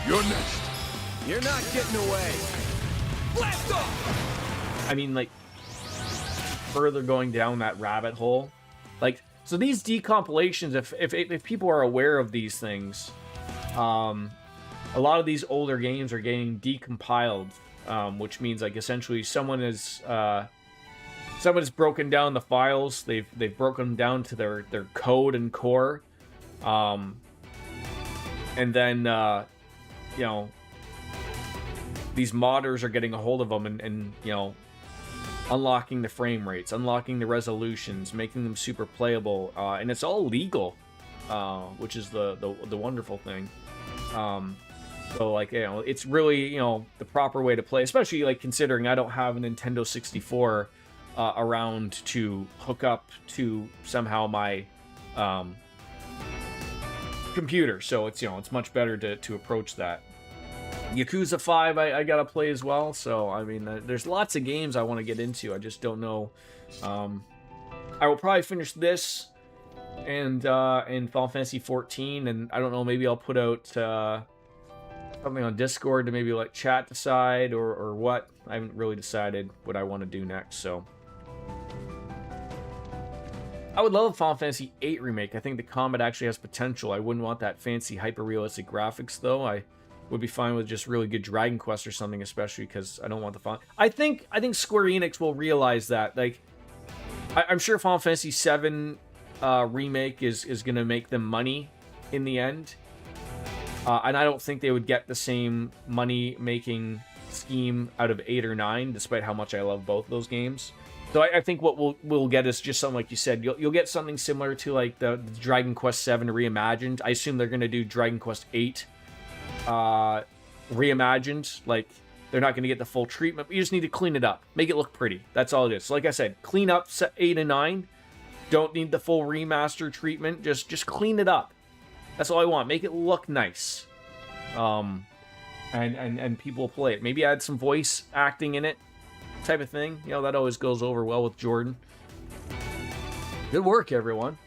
You're next. You're not getting away. Blast off! I mean, like, further going down that rabbit hole, like, so these decompilations, if people are aware of these things, a lot of these older games are getting decompiled, which means like essentially someone has broken down the files. They've broken them down to their code and core, and then you know, these modders are getting a hold of them and you know, unlocking the frame rates, unlocking the resolutions, making them super playable, and it's all legal, which is the wonderful thing. So like, you know, it's really, you know, the proper way to play, especially like considering I don't have a Nintendo 64 around to hook up to somehow my computer. So it's, you know, it's much better to approach that. Yakuza 5 I gotta play as well, so I mean there's lots of games I want to get into. I just don't know. I will probably finish this and Final Fantasy 14, and I don't know, maybe I'll put out something on Discord to maybe let chat decide or what. I haven't really decided what I want to do next, so I would love a Final Fantasy 8 remake. I think the combat actually has potential. I wouldn't want that fancy hyper-realistic graphics though. I would be fine with just really good Dragon Quest or something, especially because I don't want the fun. I think Square Enix will realize that. Like, I'm sure Final Fantasy 7 remake is going to make them money in the end, and I don't think they would get the same money-making scheme out of 8 or 9, despite how much I love both of those games. So I think what we'll get is just something like you said. You'll get something similar to like the Dragon Quest 7 reimagined. I assume they're going to do Dragon Quest 8. Reimagined. Like, they're not going to get the full treatment, but you just need to clean it up, make it look pretty. That's all it is. So like I said, clean up 8 and 9. Don't need the full remaster treatment. Just clean it up. That's all I want. Make it look nice. And people play it. Maybe add some voice acting in it, type of thing. You know, that always goes over well with Jordan. Good work, everyone.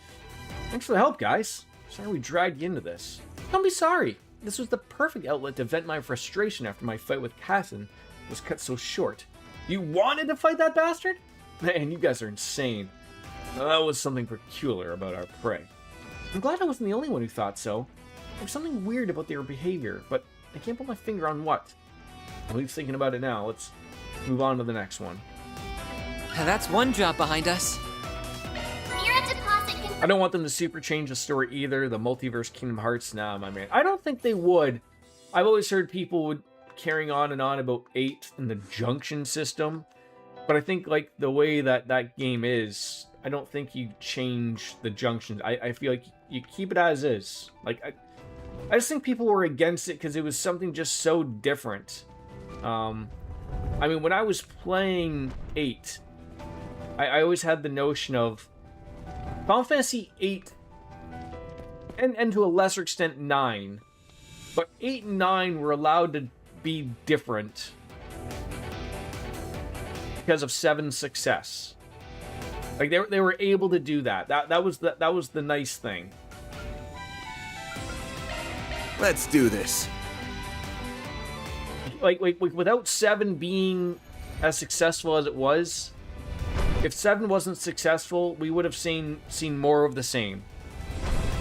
Thanks for the help, guys. Sorry we dragged you into this. Don't be sorry. This was the perfect outlet to vent my frustration after my fight with Casson was cut so short. You wanted to fight that bastard? Man, you guys are insane. Now, that was something peculiar about our prey. I'm glad I wasn't the only one who thought so. There's something weird about their behavior, but I can't put my finger on what. I'll leave thinking about it now. Let's move on to the next one. That's one job behind us. I don't want them to super change the story either. The multiverse Kingdom Hearts, nah, my man. I don't think they would. I've always heard people would carrying on and on about 8 and the junction system, but I think like the way that game is, I don't think you change the junctions. I feel like you keep it as is. Like I just think people were against it because it was something just so different. I mean, when I was playing 8, I always had the notion of Final Fantasy 8, and to a lesser extent 9, but 8 and 9 were allowed to be different because of 7's success. Like they were able to do that. That was the nice thing. Let's do this. Like without 7 being as successful as it was, if 7 wasn't successful, we would have seen more of the same,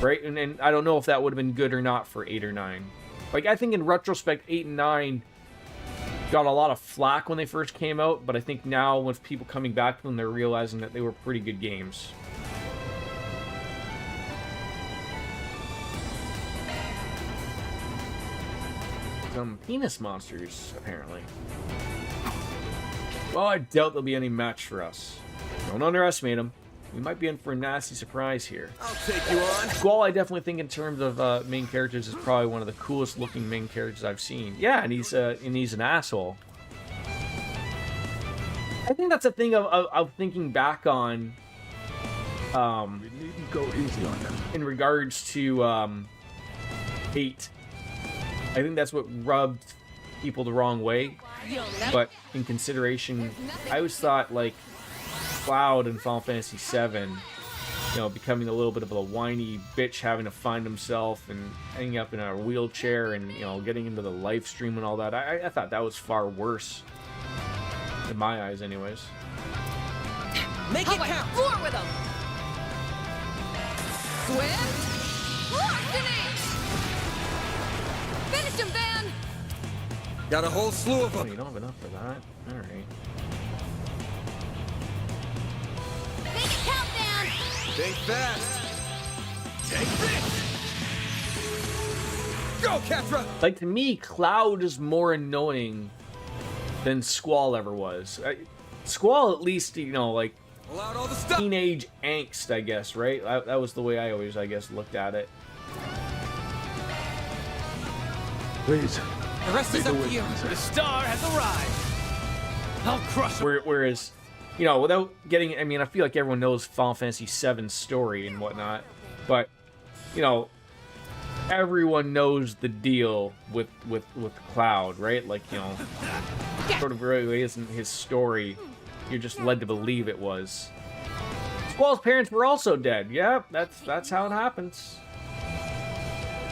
right? And I don't know if that would have been good or not for 8 or 9. Like, I think in retrospect, 8 and 9 got a lot of flack when they first came out, but I think now with people coming back to them, they're realizing that they were pretty good games. Some penis monsters, apparently. Well, I doubt there'll be any match for us. Don't underestimate them. We might be in for a nasty surprise here. I'll take you on. Squall, I definitely think in terms of main characters, is probably one of the coolest looking main characters I've seen. Yeah, and he's an asshole. I think that's a thing of thinking back on We needn't go easy on them. in regards to 8. I think that's what rubbed people the wrong way. But in consideration, I always thought like Cloud in Final Fantasy VII, you know, becoming a little bit of a whiny bitch, having to find himself and ending up in a wheelchair and, you know, getting into the live stream and all that. I thought that was far worse. In my eyes, anyways. Make it count. Floor with him. Swift. Larceny. Finish him, Van. Got a whole slew of Oh, them. you don't have enough for that? Alright. Make it count, Van. Think fast. Take this. Go, Ketra. Like, to me, Cloud is more annoying than Squall ever was. Squall, at least, you know, like, Pull out all the stuff. teenage angst, I guess, right? That was the way I always, I guess, looked at it. Please. The rest is Be up the to you. witness. The star has arrived. I'll crush him. Whereas, you know, without getting, I mean, I feel like everyone knows Final Fantasy VII's story and whatnot, but, you know, everyone knows the deal with Cloud, right? Like, you know, sort of really isn't his story. You're just led to believe it was. Squall's parents were also dead. Yeah, that's how it happens.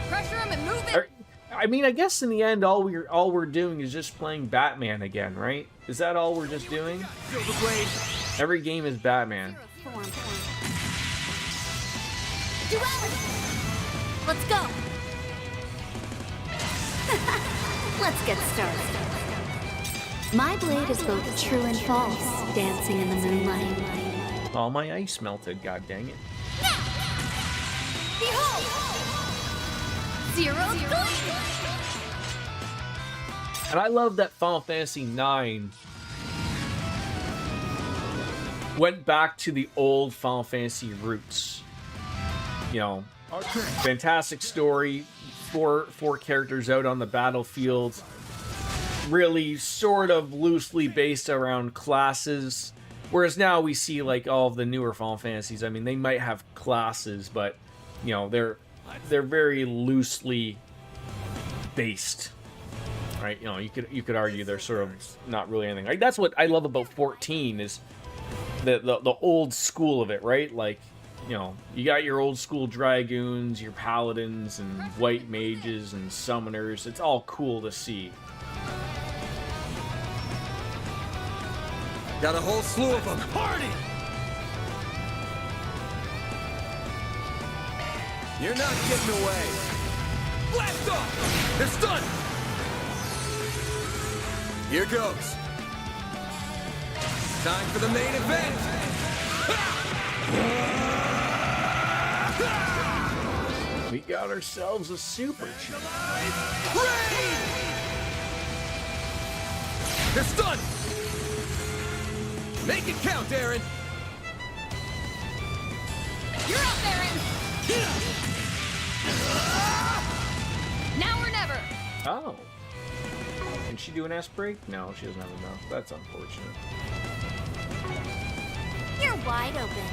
Pressure him and move it. I mean, I guess in the end, all we're doing is just playing Batman again, right? Is that all we're just doing? Feel the blade. Every game is Batman. Form. Duality. Let's go. Let's get started. My blade is both true and false, dancing in the moonlight. All my ice melted, god dang it. Behold! Zero gleam! And I love that Final Fantasy IX went back to the old Final Fantasy roots. You know, fantastic story, four characters out on the battlefield, really sort of loosely based around classes. Whereas now we see like all of the newer Final Fantasies, I mean, they might have classes, but you know, they're very loosely based. Right? You know, you could argue they're sort of not really anything. Like, that's what I love about 14 is the old school of it, right? Like, you know, you got your old school Dragoons, your Paladins, and White Mages, and Summoners. It's all cool to see. Got a whole slew of them. Party! You're not getting away. Blast off! They're stunned! Here goes. Time for the main event! We got ourselves a super champ. Rain! They're stunned! Make it count, Aaron! You're up, Aaron. Now or never. Oh. Can she do an S break? No, she doesn't have enough. That's unfortunate. You're wide open.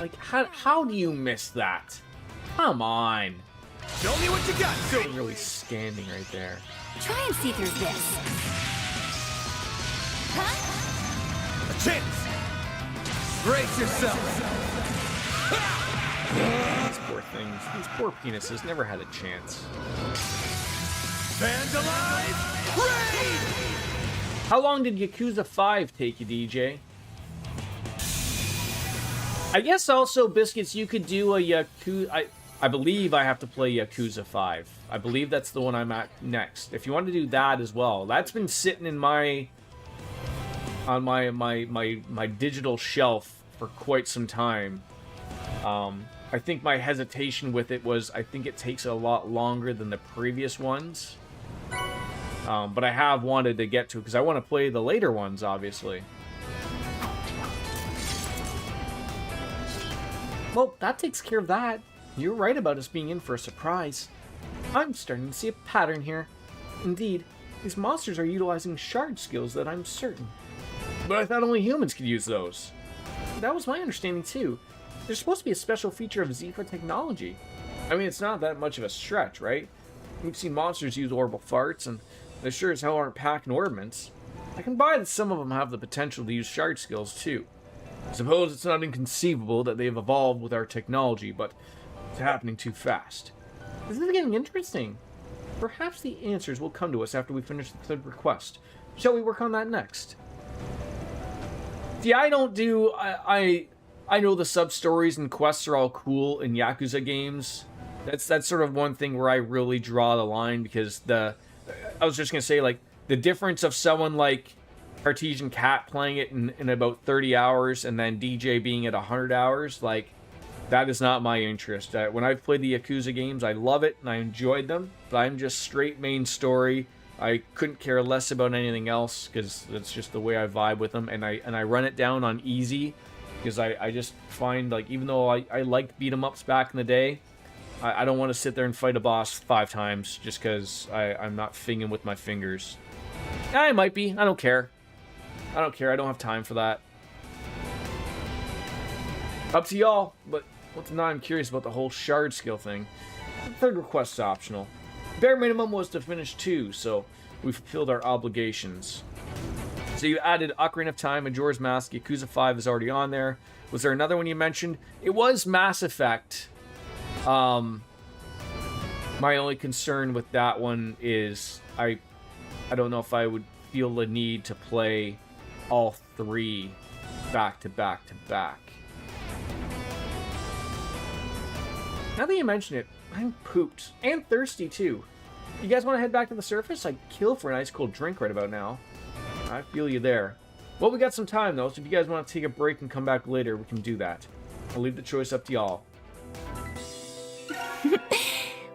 Like, how do you miss that? Come on. Show me what you got, You're dude! really standing right there. Try and see through this. Huh? A chance! Brace yourself! These poor things. These poor penises never had a chance. Fans alive! Raid! How long did Yakuza 5 take you, DJ? I guess also, Biscuits, you could do a Yakuza... I believe I have to play Yakuza 5. I believe that's the one I'm at next. If you want to do that as well. That's been sitting in my digital shelf for quite some time. I think my hesitation with it was I think it takes a lot longer than the previous ones. But I have wanted to get to it because I want to play the later ones, obviously. Well, that takes care of that. You're right about us being in for a surprise. I'm starting to see a pattern here. Indeed. These monsters are utilizing shard skills that I'm certain. But I thought only humans could use those. That was my understanding too. There's supposed to be a special feature of Zephyr technology. I mean, it's not that much of a stretch, right? We've seen monsters use orbital farts, and they sure as hell aren't packing orbments. I can buy that some of them have the potential to use shard skills too. I suppose it's not inconceivable that they've evolved with our technology, but it's happening too fast. This is getting interesting. Perhaps the answers will come to us after we finish the third request. Shall we work on that next? See, I don't do... I know the sub-stories and quests are all cool in Yakuza games. That's sort of one thing where I really draw the line, because I was just gonna say, like, the difference of someone like Cartesian Cat playing it in about 30 hours and then DJ being at 100 hours, like, that is not my interest. When I've played the Yakuza games, I love it and I enjoyed them, but I'm just straight main story. I couldn't care less about anything else, because that's just the way I vibe with them, and I run it down on easy, because I just find, like, even though I liked beat 'em ups back in the day, I don't want to sit there and fight a boss 5 times just because I'm not finging with my fingers. I might be. I don't care. I don't care. I don't have time for that. Up to y'all, but now I'm curious about the whole shard skill thing. The third request is optional. Bare minimum was to finish 2, so we fulfilled our obligations. So you added Ocarina of Time, Majora's Mask, Yakuza 5 is already on there. Was there another one you mentioned? It was Mass Effect. My only concern with that one is I don't know if I would feel the need to play all 3 back to back to back. Now that you mention it, I'm pooped and thirsty too. You guys want to head back to the surface? I'd kill for an ice cold drink right about now. I feel you there. Well, we got some time though, so if you guys want to take a break and come back later, we can do that. I'll leave the choice up to y'all.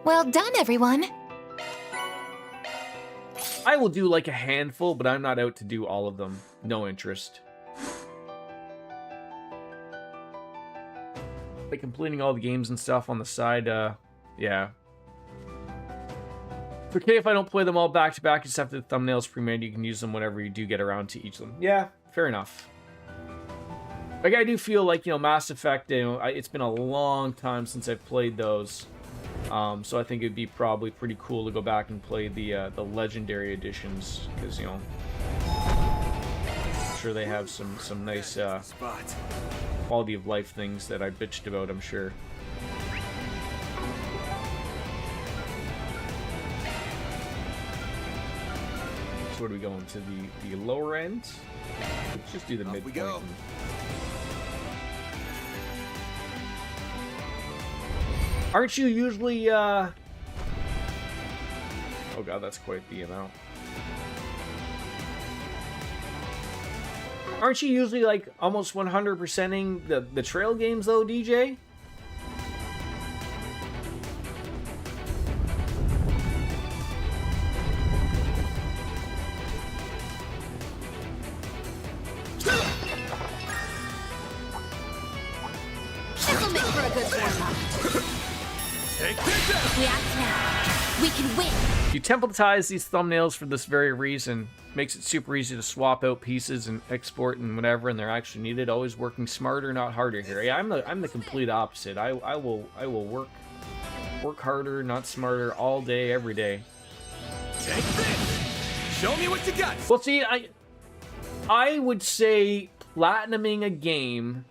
Well done, everyone. I will do like a handful, but I'm not out to do all of them. No interest. Like completing all the games and stuff on the side, yeah. It's okay if I don't play them all back to back, you just have the thumbnails pre-made, you can use them whenever you do get around to each of them. Yeah, fair enough. Like, I do feel like, you know, Mass Effect, you know, it's been a long time since I've played those. So I think it'd be probably pretty cool to go back and play the legendary editions, because, you know, I'm sure they have some nice quality of life things that I bitched about, I'm sure. So where do we go into the lower end? Let's just do the midpoint. We go. Aren't you usually, oh god, that's quite the amount. Aren't you usually, like, almost 100%ing the trail games, though, DJ? This'll make for a good warm-up. We act now. We can win. You templatize these thumbnails for this very reason. Makes it super easy to swap out pieces and export and whatever, and they're actually needed. Always working smarter, not harder here. Yeah, I'm the complete opposite. I will work harder, not smarter, all day, every day. Take this. Show me what you got. Well, see, I would say platinuming a game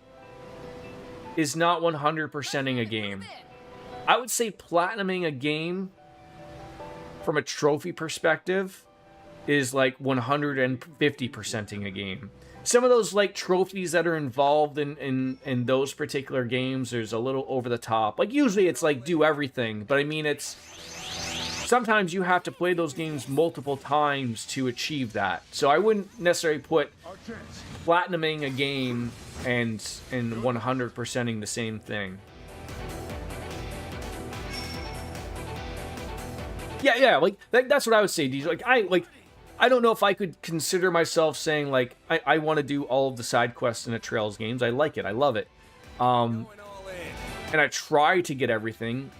is not 100%ing a game. I would say platinuming a game from a trophy perspective is like 150%ing a game. Some of those like trophies that are involved in those particular games, there's a little over the top. Like usually it's like do everything, but I mean it's sometimes you have to play those games multiple times to achieve that. So I wouldn't necessarily put platinuming a game and 100%ing the same thing. Yeah, like that's what I would say, DJ. I don't know if I could consider myself saying like I want to do all of the side quests in the Trails games. I like it, I love it, and I try to get everything.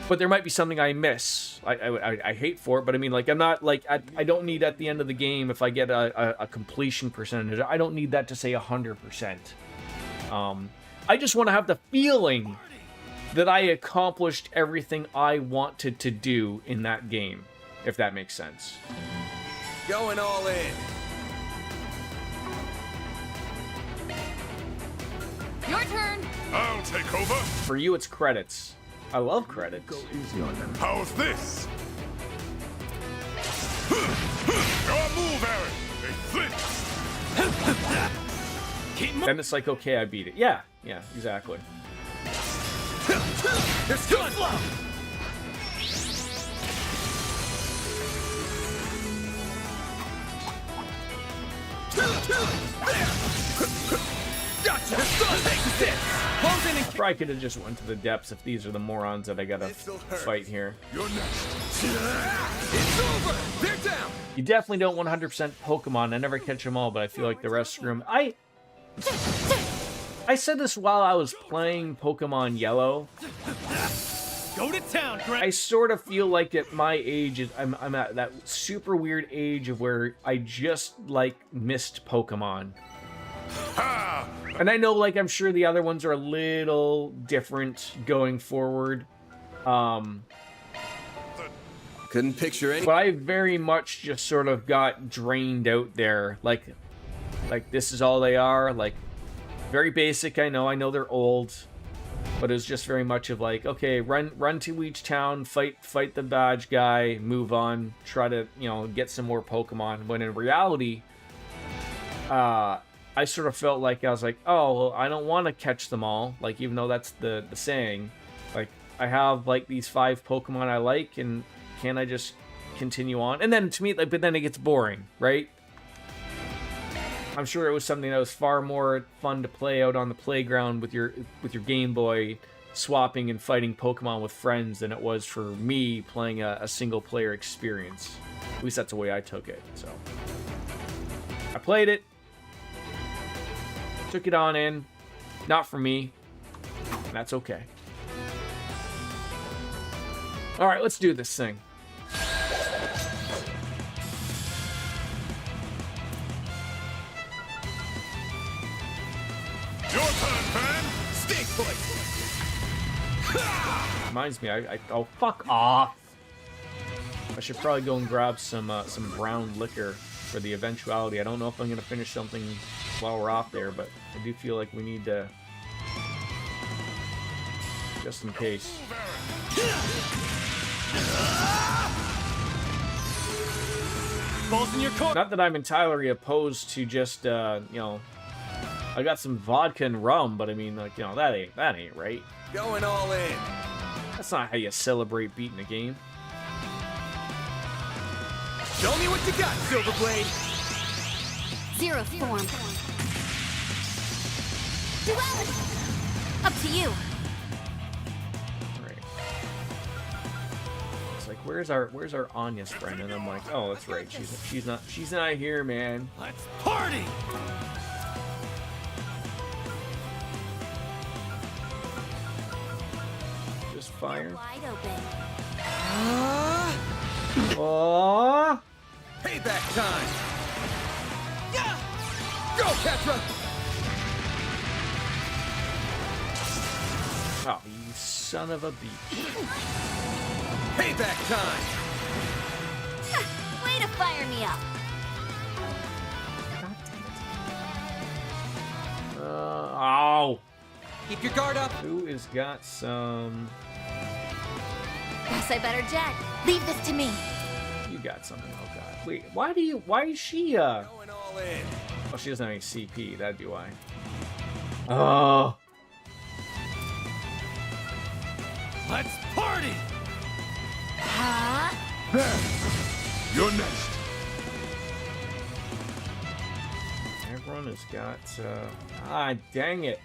But there might be something I miss. I hate for it, but I mean, like, I'm not, like, I don't need at the end of the game, if I get a completion percentage, I don't need that to say 100%. I just want to have the feeling that I accomplished everything I wanted to do in that game, if that makes sense. Going all in. Your turn. I'll take over. For you, it's credits. I love credits. Go easy on them. How's this? Your move, Aaron. They flinch. Then it's like, okay, I beat it. Yeah, exactly. There's good flow. Gotcha. Take this. Close in and Probably could have just went to the depths if these are the morons that I gotta fight here. You're next. it's over. They're down. You definitely don't 100% Pokemon. I never catch them all, but I feel like the rest screw 'em. I said this while I was playing Pokemon Yellow. Go to town, Grant. I sort of feel like at my age, I'm at that super weird age of where I just, like, missed Pokemon. Ha! And I know, like, I'm sure the other ones are a little different going forward. Couldn't picture any. But I very much just sort of got drained out there. Like this is all they are. Like, very basic, I know they're old. But it was just very much of like, okay, run to each town, fight the badge guy, move on, try to, get some more Pokemon. When in reality, I sort of felt like I was like, oh, well, I don't want to catch them all. Like, even though that's the saying, like, I have like these 5 Pokemon I like, and can I just continue on? And then to me, like, but then it gets boring, right? I'm sure it was something that was far more fun to play out on the playground with your Game Boy, swapping and fighting Pokemon with friends than it was for me playing a single player experience. At least that's the way I took it. So I played it, took it on in, not for me. That's okay. All right, let's do this thing. Your turn, man. Stay put. Reminds me, oh, fuck off. I should probably go and grab some brown liquor for the eventuality. I don't know if I'm going to finish something while we're off there, but I do feel like we need to, just in case. Balls in your court. Not that I'm entirely opposed to just, I got some vodka and rum, but I mean, like, that ain't right. Going all in. That's not how you celebrate beating a game. Show me what you got, Silverblade. Zero form. Duality. Up to you. Right. It's like, where's our Anya's friend? And I'm like, oh, that's right. She's not here, man. Let's party. Just fire. Wide open. Oh. Payback time. Yeah. Go, Petra. Oh, you son of a beach. Payback time. Way to fire me up. God damn it. Oh. Keep your guard up. Who has got some? Guess I better jet. Leave this to me. You got something. Oh god. Wait. Why is she? Going all in. Oh, she doesn't have any CP. That'd be why. Oh. Let's party. Huh? There. You're next. Everyone has got. Dang it.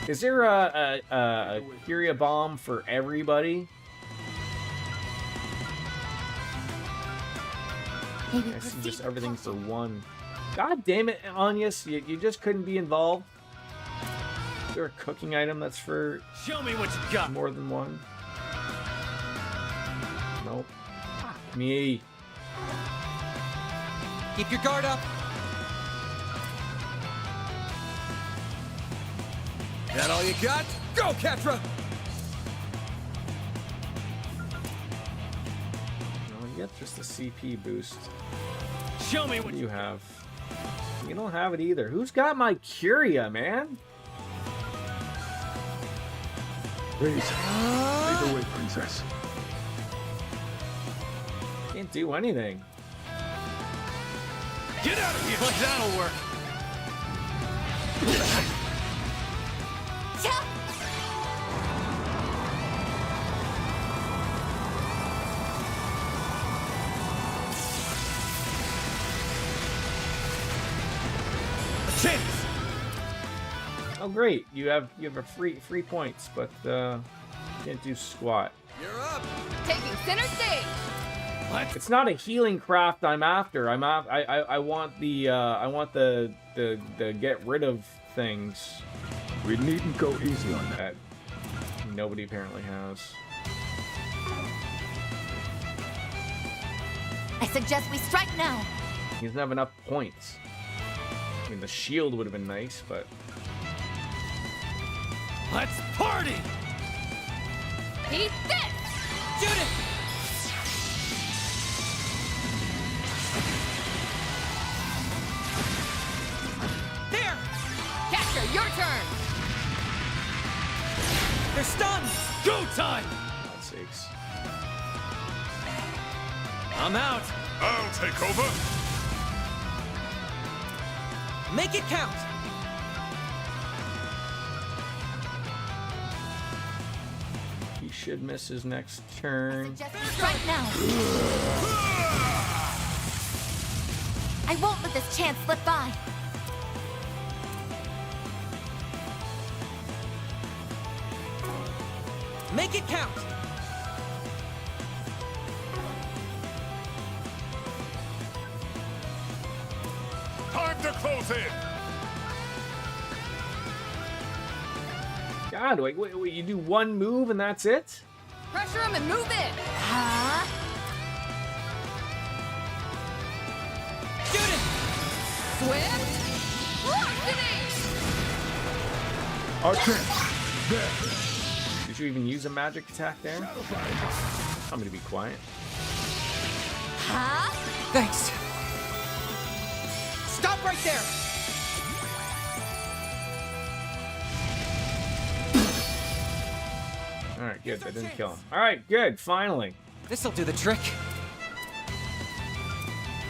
Is there a Curia bomb for everybody? Maybe I see proceed just to everything for puzzle. one. God damn it, Anyas, you just couldn't be involved. Is there a cooking item that's for Show me what you got. more than one? Nope. Me. Keep your guard up. That all you got? Go, Catra! No, you get just the CP boost. Show me What what do you have? You don't have it either. Who's got my Curia, man? Please, lead the way, princess. Can't do anything. Get out of here! Like that'll work. A chance! Oh great, you have a free points, but can't do squat. You're up! Taking center stage. What? It's not a healing craft I'm after. I want the get rid of things We needn't go easy on that. that nobody apparently has. I suggest we strike now. He doesn't have enough points. I mean, the shield would have been nice, but Let's party! Eat this! Judith! There! Catcher, your turn. They're stunned! Go time! God's sakes. I'm out. I'll take over. Make it count! He should miss his next turn. Just strike now. I won't let this chance slip by. Make it count! Time to close in. God, wait, you do one move and that's it? Pressure him and move in. Huh? Judith! Swift. Velocity. Our chance. There. Did you even use a magic attack there? I'm gonna be quiet. Huh? Thanks. Stop right there! Alright, good. That didn't kill him. Alright, good. Finally. This'll do the trick.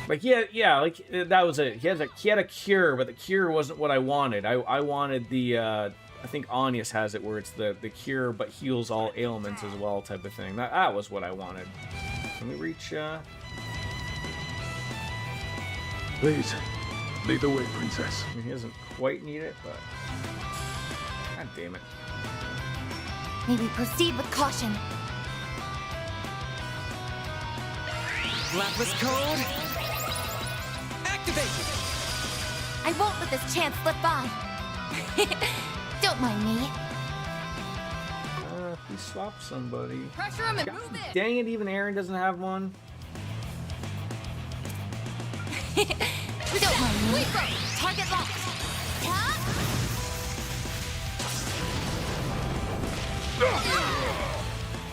Like, yeah, like, that was it. He had a cure, but the cure wasn't what I wanted. I wanted the, I think Anius has it where it's the cure but heals all ailments as well type of thing. That was what I wanted. Can we reach, Please, lead the way, princess. I mean, he doesn't quite need it, but... God damn it. May we proceed with caution. Lapis code. Activate! I won't let this chance slip by. Don't mind me. He swapped somebody. Pressure him and God move it. dang it, even Aaron doesn't have one. Don't mind me. Target locked. Huh?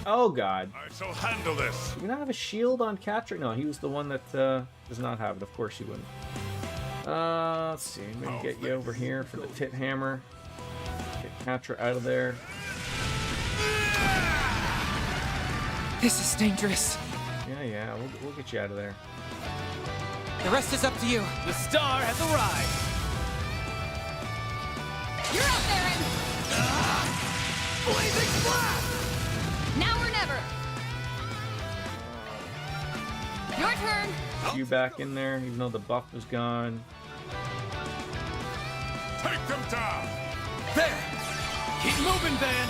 Oh god. I shall handle this. Do we not have a shield on Catrick? No, he was the one that does not have it. Of course he wouldn't. Let's see. Maybe get you over here for the tit hammer. Get Catra out of there. This is dangerous. Yeah, we'll get you out of there. The rest is up to you. The star has arrived. You're up, Aaron. Blazing blast! Now or never. Your turn. You back in there, even though the buff was gone. Take them down. There! Keep moving, Van!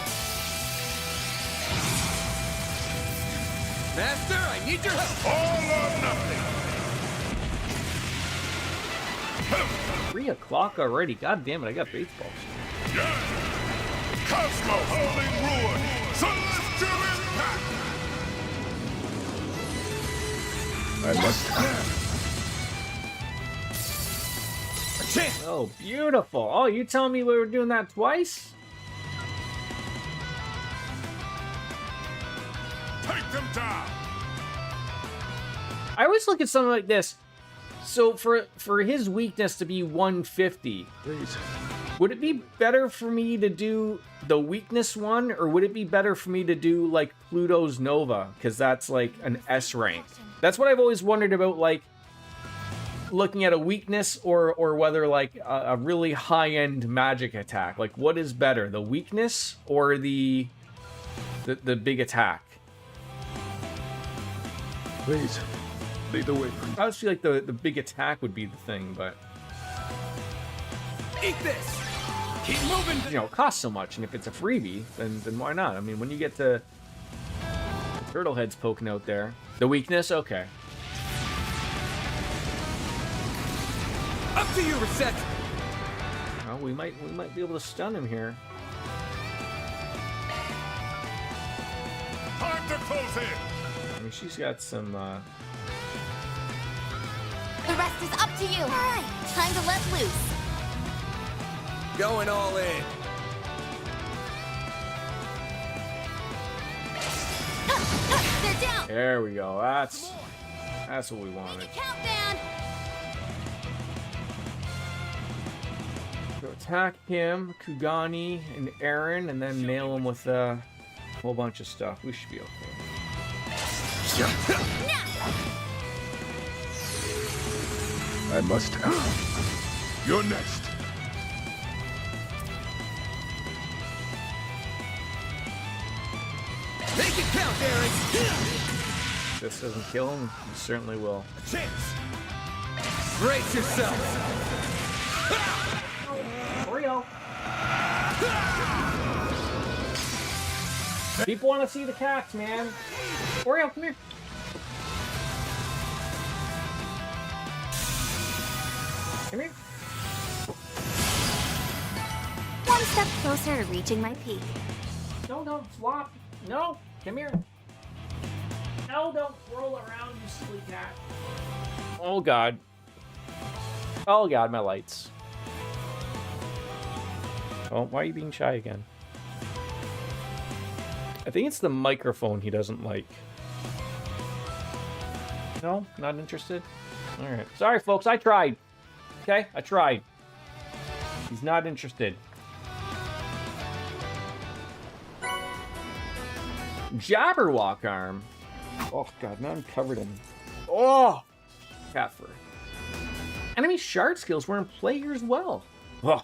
Master, I need your help! All or nothing. 3 o'clock already. God damn it, I got baseballs. Yes. Cosmo holding ruin. Celestial impact. I must. A chance! Oh, beautiful. Oh, you telling me we were doing that twice? Take them down! I always look at something like this. So for his weakness to be 150, Please. would it be better for me to do the weakness one, or would it be better for me to do like Pluto's Nova, because that's like an S rank? That's what I've always wondered about, like looking at a weakness or whether like a really high-end magic attack. Like, what is better, the weakness or the big attack? Please. Lead the way, Princess. I always feel like the big attack would be the thing, but Eat this! Keep moving! you know, it costs so much, and if it's a freebie, then why not? I mean, when you get to turtle heads poking out there, the weakness, okay. Up to you, Reset! Well, we might be able to stun him here. Time to close in! I mean, she's got some. The rest is up to you. All right, time to let loose. Going all in. They're down. There we go. That's what we wanted. Countdown. So attack him, Kugani, and Aaron, and then nail him with a whole bunch of stuff. We should be okay. I must. You're next. Make it count, Aaron! If this doesn't kill him, he certainly will. A chance! Brace yourself! Oreo. People want to see the cats, man. Oreo, come here. Come here. One step closer to reaching my peak. No, don't swap. No, come here. No, don't roll around, you silly cat. Oh, God. Oh, God, my lights. Oh, why are you being shy again? I think it's the microphone he doesn't like. No? Not interested? Alright. Sorry, folks, I tried. Okay? I tried. He's not interested. Jabberwock arm. Oh, God, now I'm covered in... Oh! Cat fur. Enemy shard skills were in play here as well. Oh,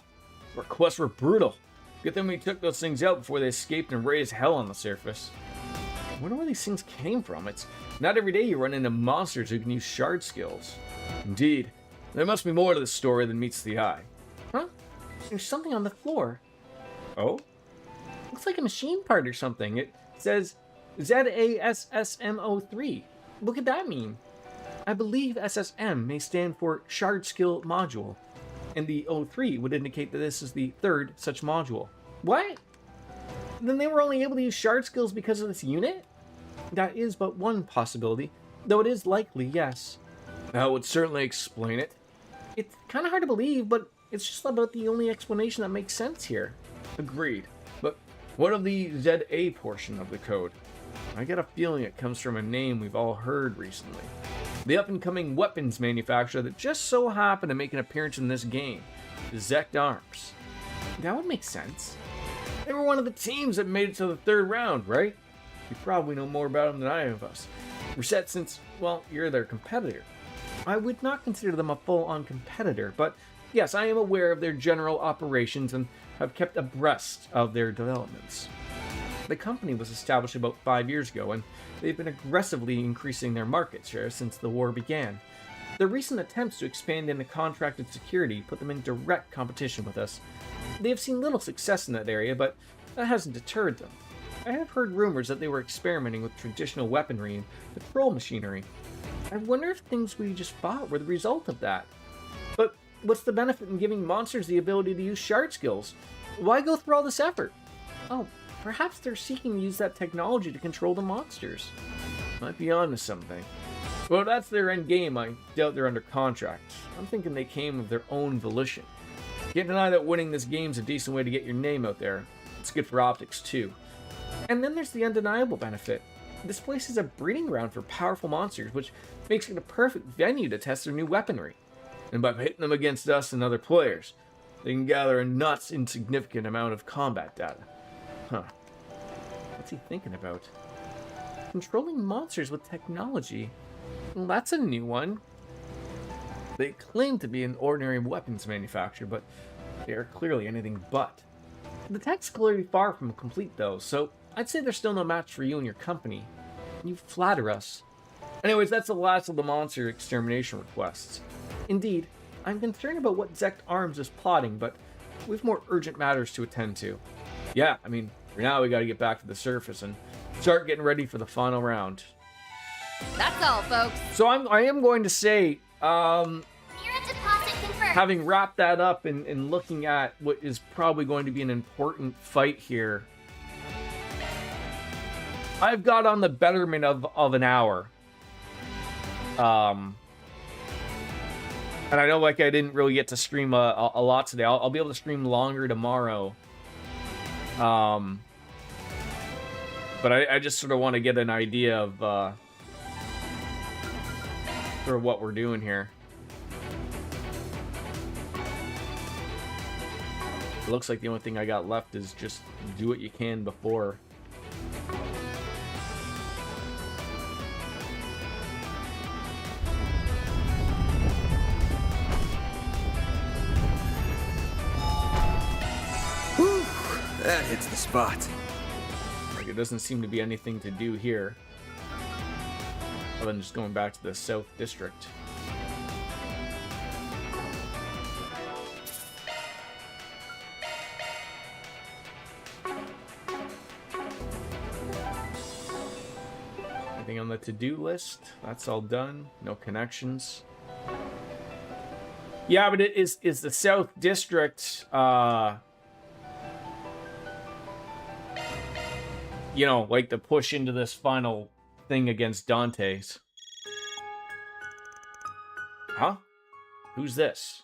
requests were brutal. Good thing we took those things out before they escaped and raised hell on the surface. I wonder where these things came from. It's not every day you run into monsters who can use shard skills. Indeed, there must be more to the story than meets the eye. Huh? There's something on the floor. Oh? Looks like a machine part or something. It says ZASSM03. What could that mean? I believe SSM may stand for Shard Skill Module, and the 03 would indicate that this is the third such module. What? Then they were only able to use shard skills because of this unit? That is but one possibility, though it is likely, yes. That would certainly explain it. It's kind of hard to believe, but it's just about the only explanation that makes sense here. Agreed. But what of the ZA portion of the code? I get a feeling it comes from a name we've all heard recently. The up-and-coming weapons manufacturer that just so happened to make an appearance in this game, the Zect Arms. That would make sense. They were one of the teams that made it to the third round, right? You probably know more about them than either of us. Reset, since, well, you're their competitor. I would not consider them a full-on competitor, but yes, I am aware of their general operations and have kept abreast of their developments. The company was established about 5 years ago, and they've been aggressively increasing their market share since the war began. Their recent attempts to expand into contracted security put them in direct competition with us. They have seen little success in that area, but that hasn't deterred them. I have heard rumors that they were experimenting with traditional weaponry and patrol machinery. I wonder if things we just fought were the result of that. But what's the benefit in giving monsters the ability to use shard skills? Why go through all this effort? Oh, perhaps they're seeking to use that technology to control the monsters. Might be onto something. Well, that's their end game. I doubt they're under contract. I'm thinking they came of their own volition. Can't deny that winning this game's a decent way to get your name out there. It's good for optics, too. And then there's the undeniable benefit. This place is a breeding ground for powerful monsters, which makes it a perfect venue to test their new weaponry. And by pitting them against us and other players, they can gather a not insignificant amount of combat data. Huh. What's he thinking about? Controlling monsters with technology. Well, that's a new one. They claim to be an ordinary weapons manufacturer, but they are clearly anything but. The tech's clearly far from complete, though, so I'd say there's still no match for you and your company. You flatter us. Anyways, that's the last of the monster extermination requests. Indeed, I'm concerned about what Zect Arms is plotting, but we've more urgent matters to attend to. Yeah, I mean, for now we gotta get back to the surface and start getting ready for the final round. That's all, folks. So I am going to say, Mirror deposit confirmed. having wrapped that up and looking at what is probably going to be an important fight here, I've got on the betterment of an hour. And I know, like, I didn't really get to stream a lot today. I'll be able to stream longer tomorrow. But I just sort of want to get an idea of sort of what we're doing here. It looks like the only thing I got left is just do what you can before. Whew, that hits the spot. Like, it doesn't seem to be anything to do here, other than just going back to the South District. Anything on the to-do list? That's all done. No connections. Yeah, but it is the South District, you know, like the push into this final thing against Dante's. Huh? Who's this?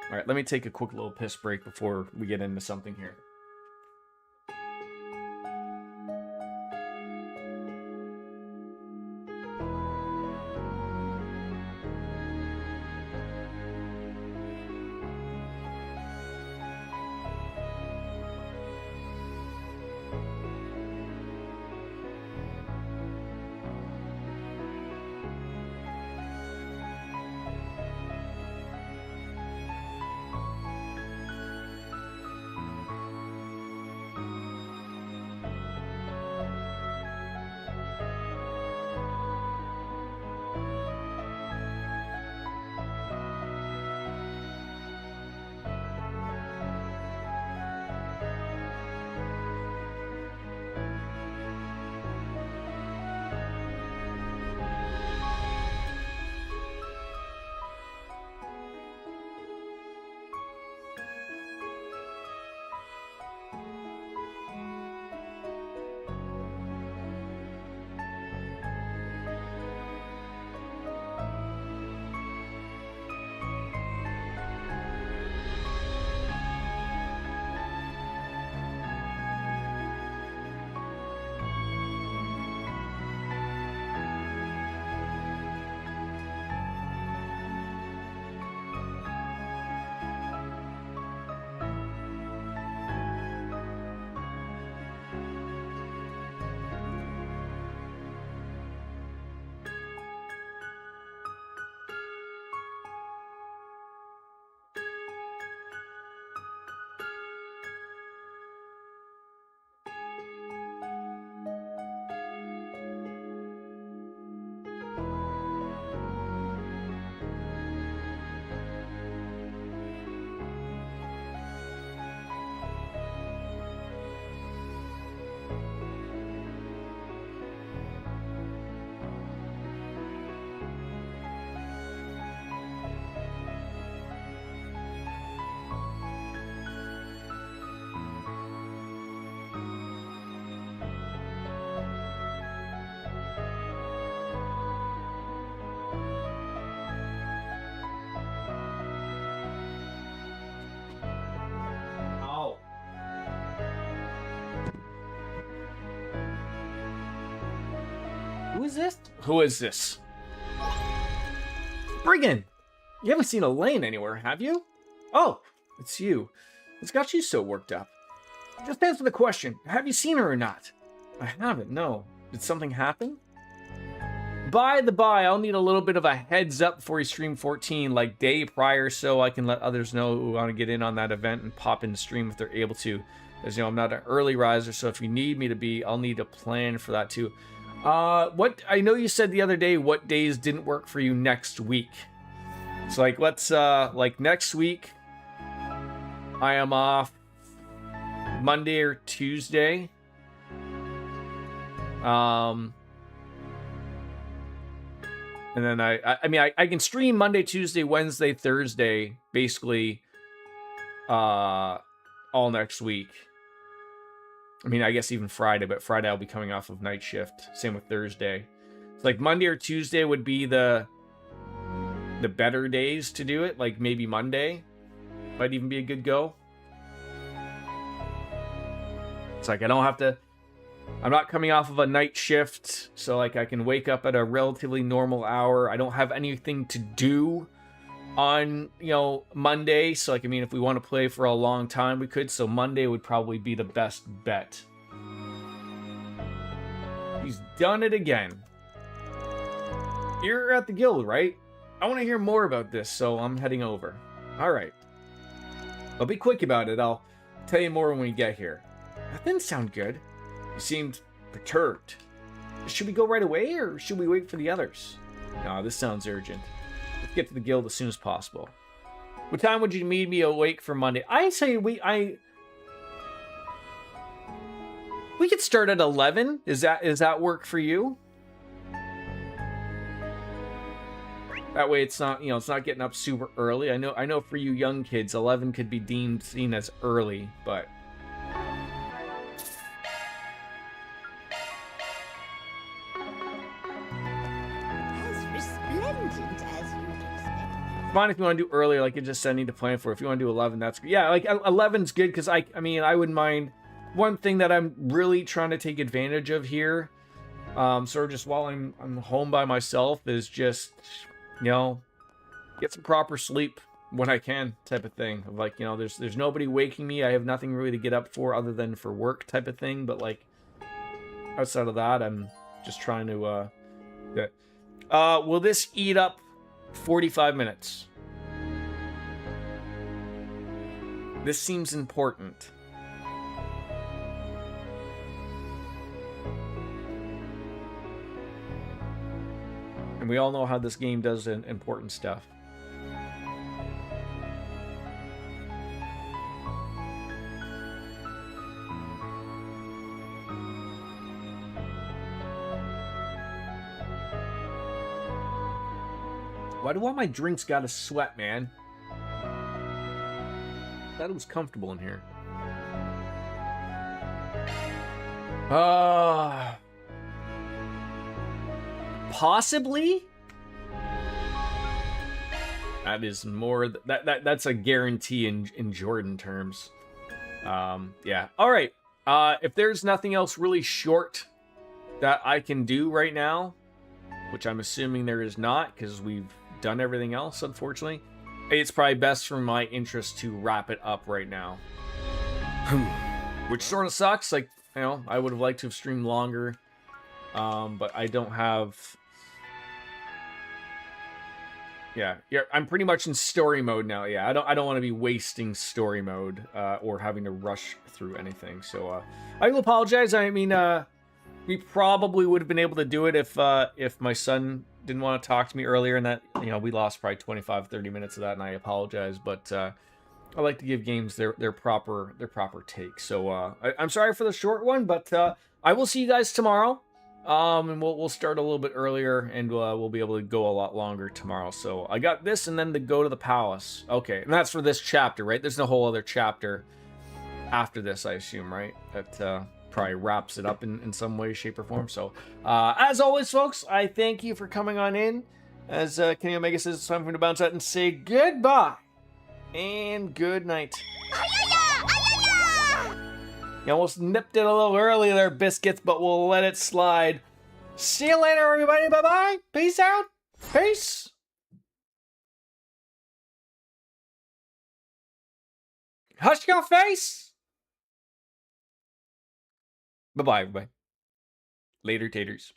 All right, let me take a quick little piss break before we get into something here. is this? Who is this? Brigand! You haven't seen Elaine anywhere, have you? Oh, it's you. What's got you so worked up? Just answer the question. Have you seen her or not? I haven't, no. Did something happen? By the by, I'll need a little bit of a heads up before you stream 14, like day prior, so I can let others know who want to get in on that event and pop in the stream if they're able to. As you know, I'm not an early riser, so if you need me to be, I'll need a plan for that too. What I know you said the other day, what days didn't work for you next week? So like, let's like next week, I am off Monday or Tuesday. And then I can stream Monday, Tuesday, Wednesday, Thursday, basically all next week. I mean, I guess even Friday, but Friday I'll be coming off of night shift. Same with Thursday. It's like Monday or Tuesday would be the better days to do it. Like maybe Monday might even be a good go. It's like I don't have to... I'm not coming off of a night shift, so like I can wake up at a relatively normal hour. I don't have anything to do on, you know, Monday. So like, I mean, if we want to play for a long time, we could. So Monday would probably be the best bet. He's done it again. You're at the guild, right? I want to hear more about this, so I'm heading over. All right. I'll be quick about it. I'll tell you more when we get here. That didn't sound good. You seemed perturbed. Should we go right away, or should we wait for the others? No, this sounds urgent. Let's get to the guild as soon as possible. What time would you need me awake for Monday? I say we could start at 11. Is that work for you? That way it's not, you know, it's not getting up super early. I know for you young kids, 11 could be seen as early, but fine if you want to do earlier, like you just said, I need to plan for. If you want to do 11, that's good. Yeah, like 11's good, because I mean, I wouldn't mind. One thing that I'm really trying to take advantage of here, sort of just while I'm home by myself, is just, you know, get some proper sleep when I can, type of thing. Like, you know, there's nobody waking me. I have nothing really to get up for other than for work, type of thing. But like, outside of that, I'm just trying to will this eat up 45 minutes? This seems important. And we all know how this game does important stuff. Why do all my drinks gotta sweat, man? I thought it was comfortable in here. Possibly? That is more... That's a guarantee in Jordan terms. Yeah. Alright. If there's nothing else really short that I can do right now, which I'm assuming there is not, because we've done everything else, unfortunately, it's probably best for my interest to wrap it up right now. Which sort of sucks. Like, you know, I would have liked to have streamed longer, but I don't have... Yeah, I'm pretty much in story mode now. Yeah, I don't want to be wasting story mode or having to rush through anything. So I will apologize. I mean, we probably would have been able to do it if my son didn't want to talk to me earlier, and that, you know, we lost probably 25-30 minutes of that, and I apologize. But I like to give games their proper take. So I'm sorry for the short one, but I will see you guys tomorrow. And we'll start a little bit earlier, and we'll be able to go a lot longer tomorrow. So I got this, and then to go to the palace. Okay, and that's for this chapter, right? There's no whole other chapter after this, I assume, right? That probably wraps it up in some way, shape, or form. So as always, folks, I thank you for coming on in. As Kenny Omega says, it's time for me to bounce out and say goodbye and good night. You almost nipped it a little early there, Biscuits, but we'll let it slide. See you later, everybody. Bye-bye. Peace out. Peace. Hush your face. Bye-bye, everybody. Later, taters.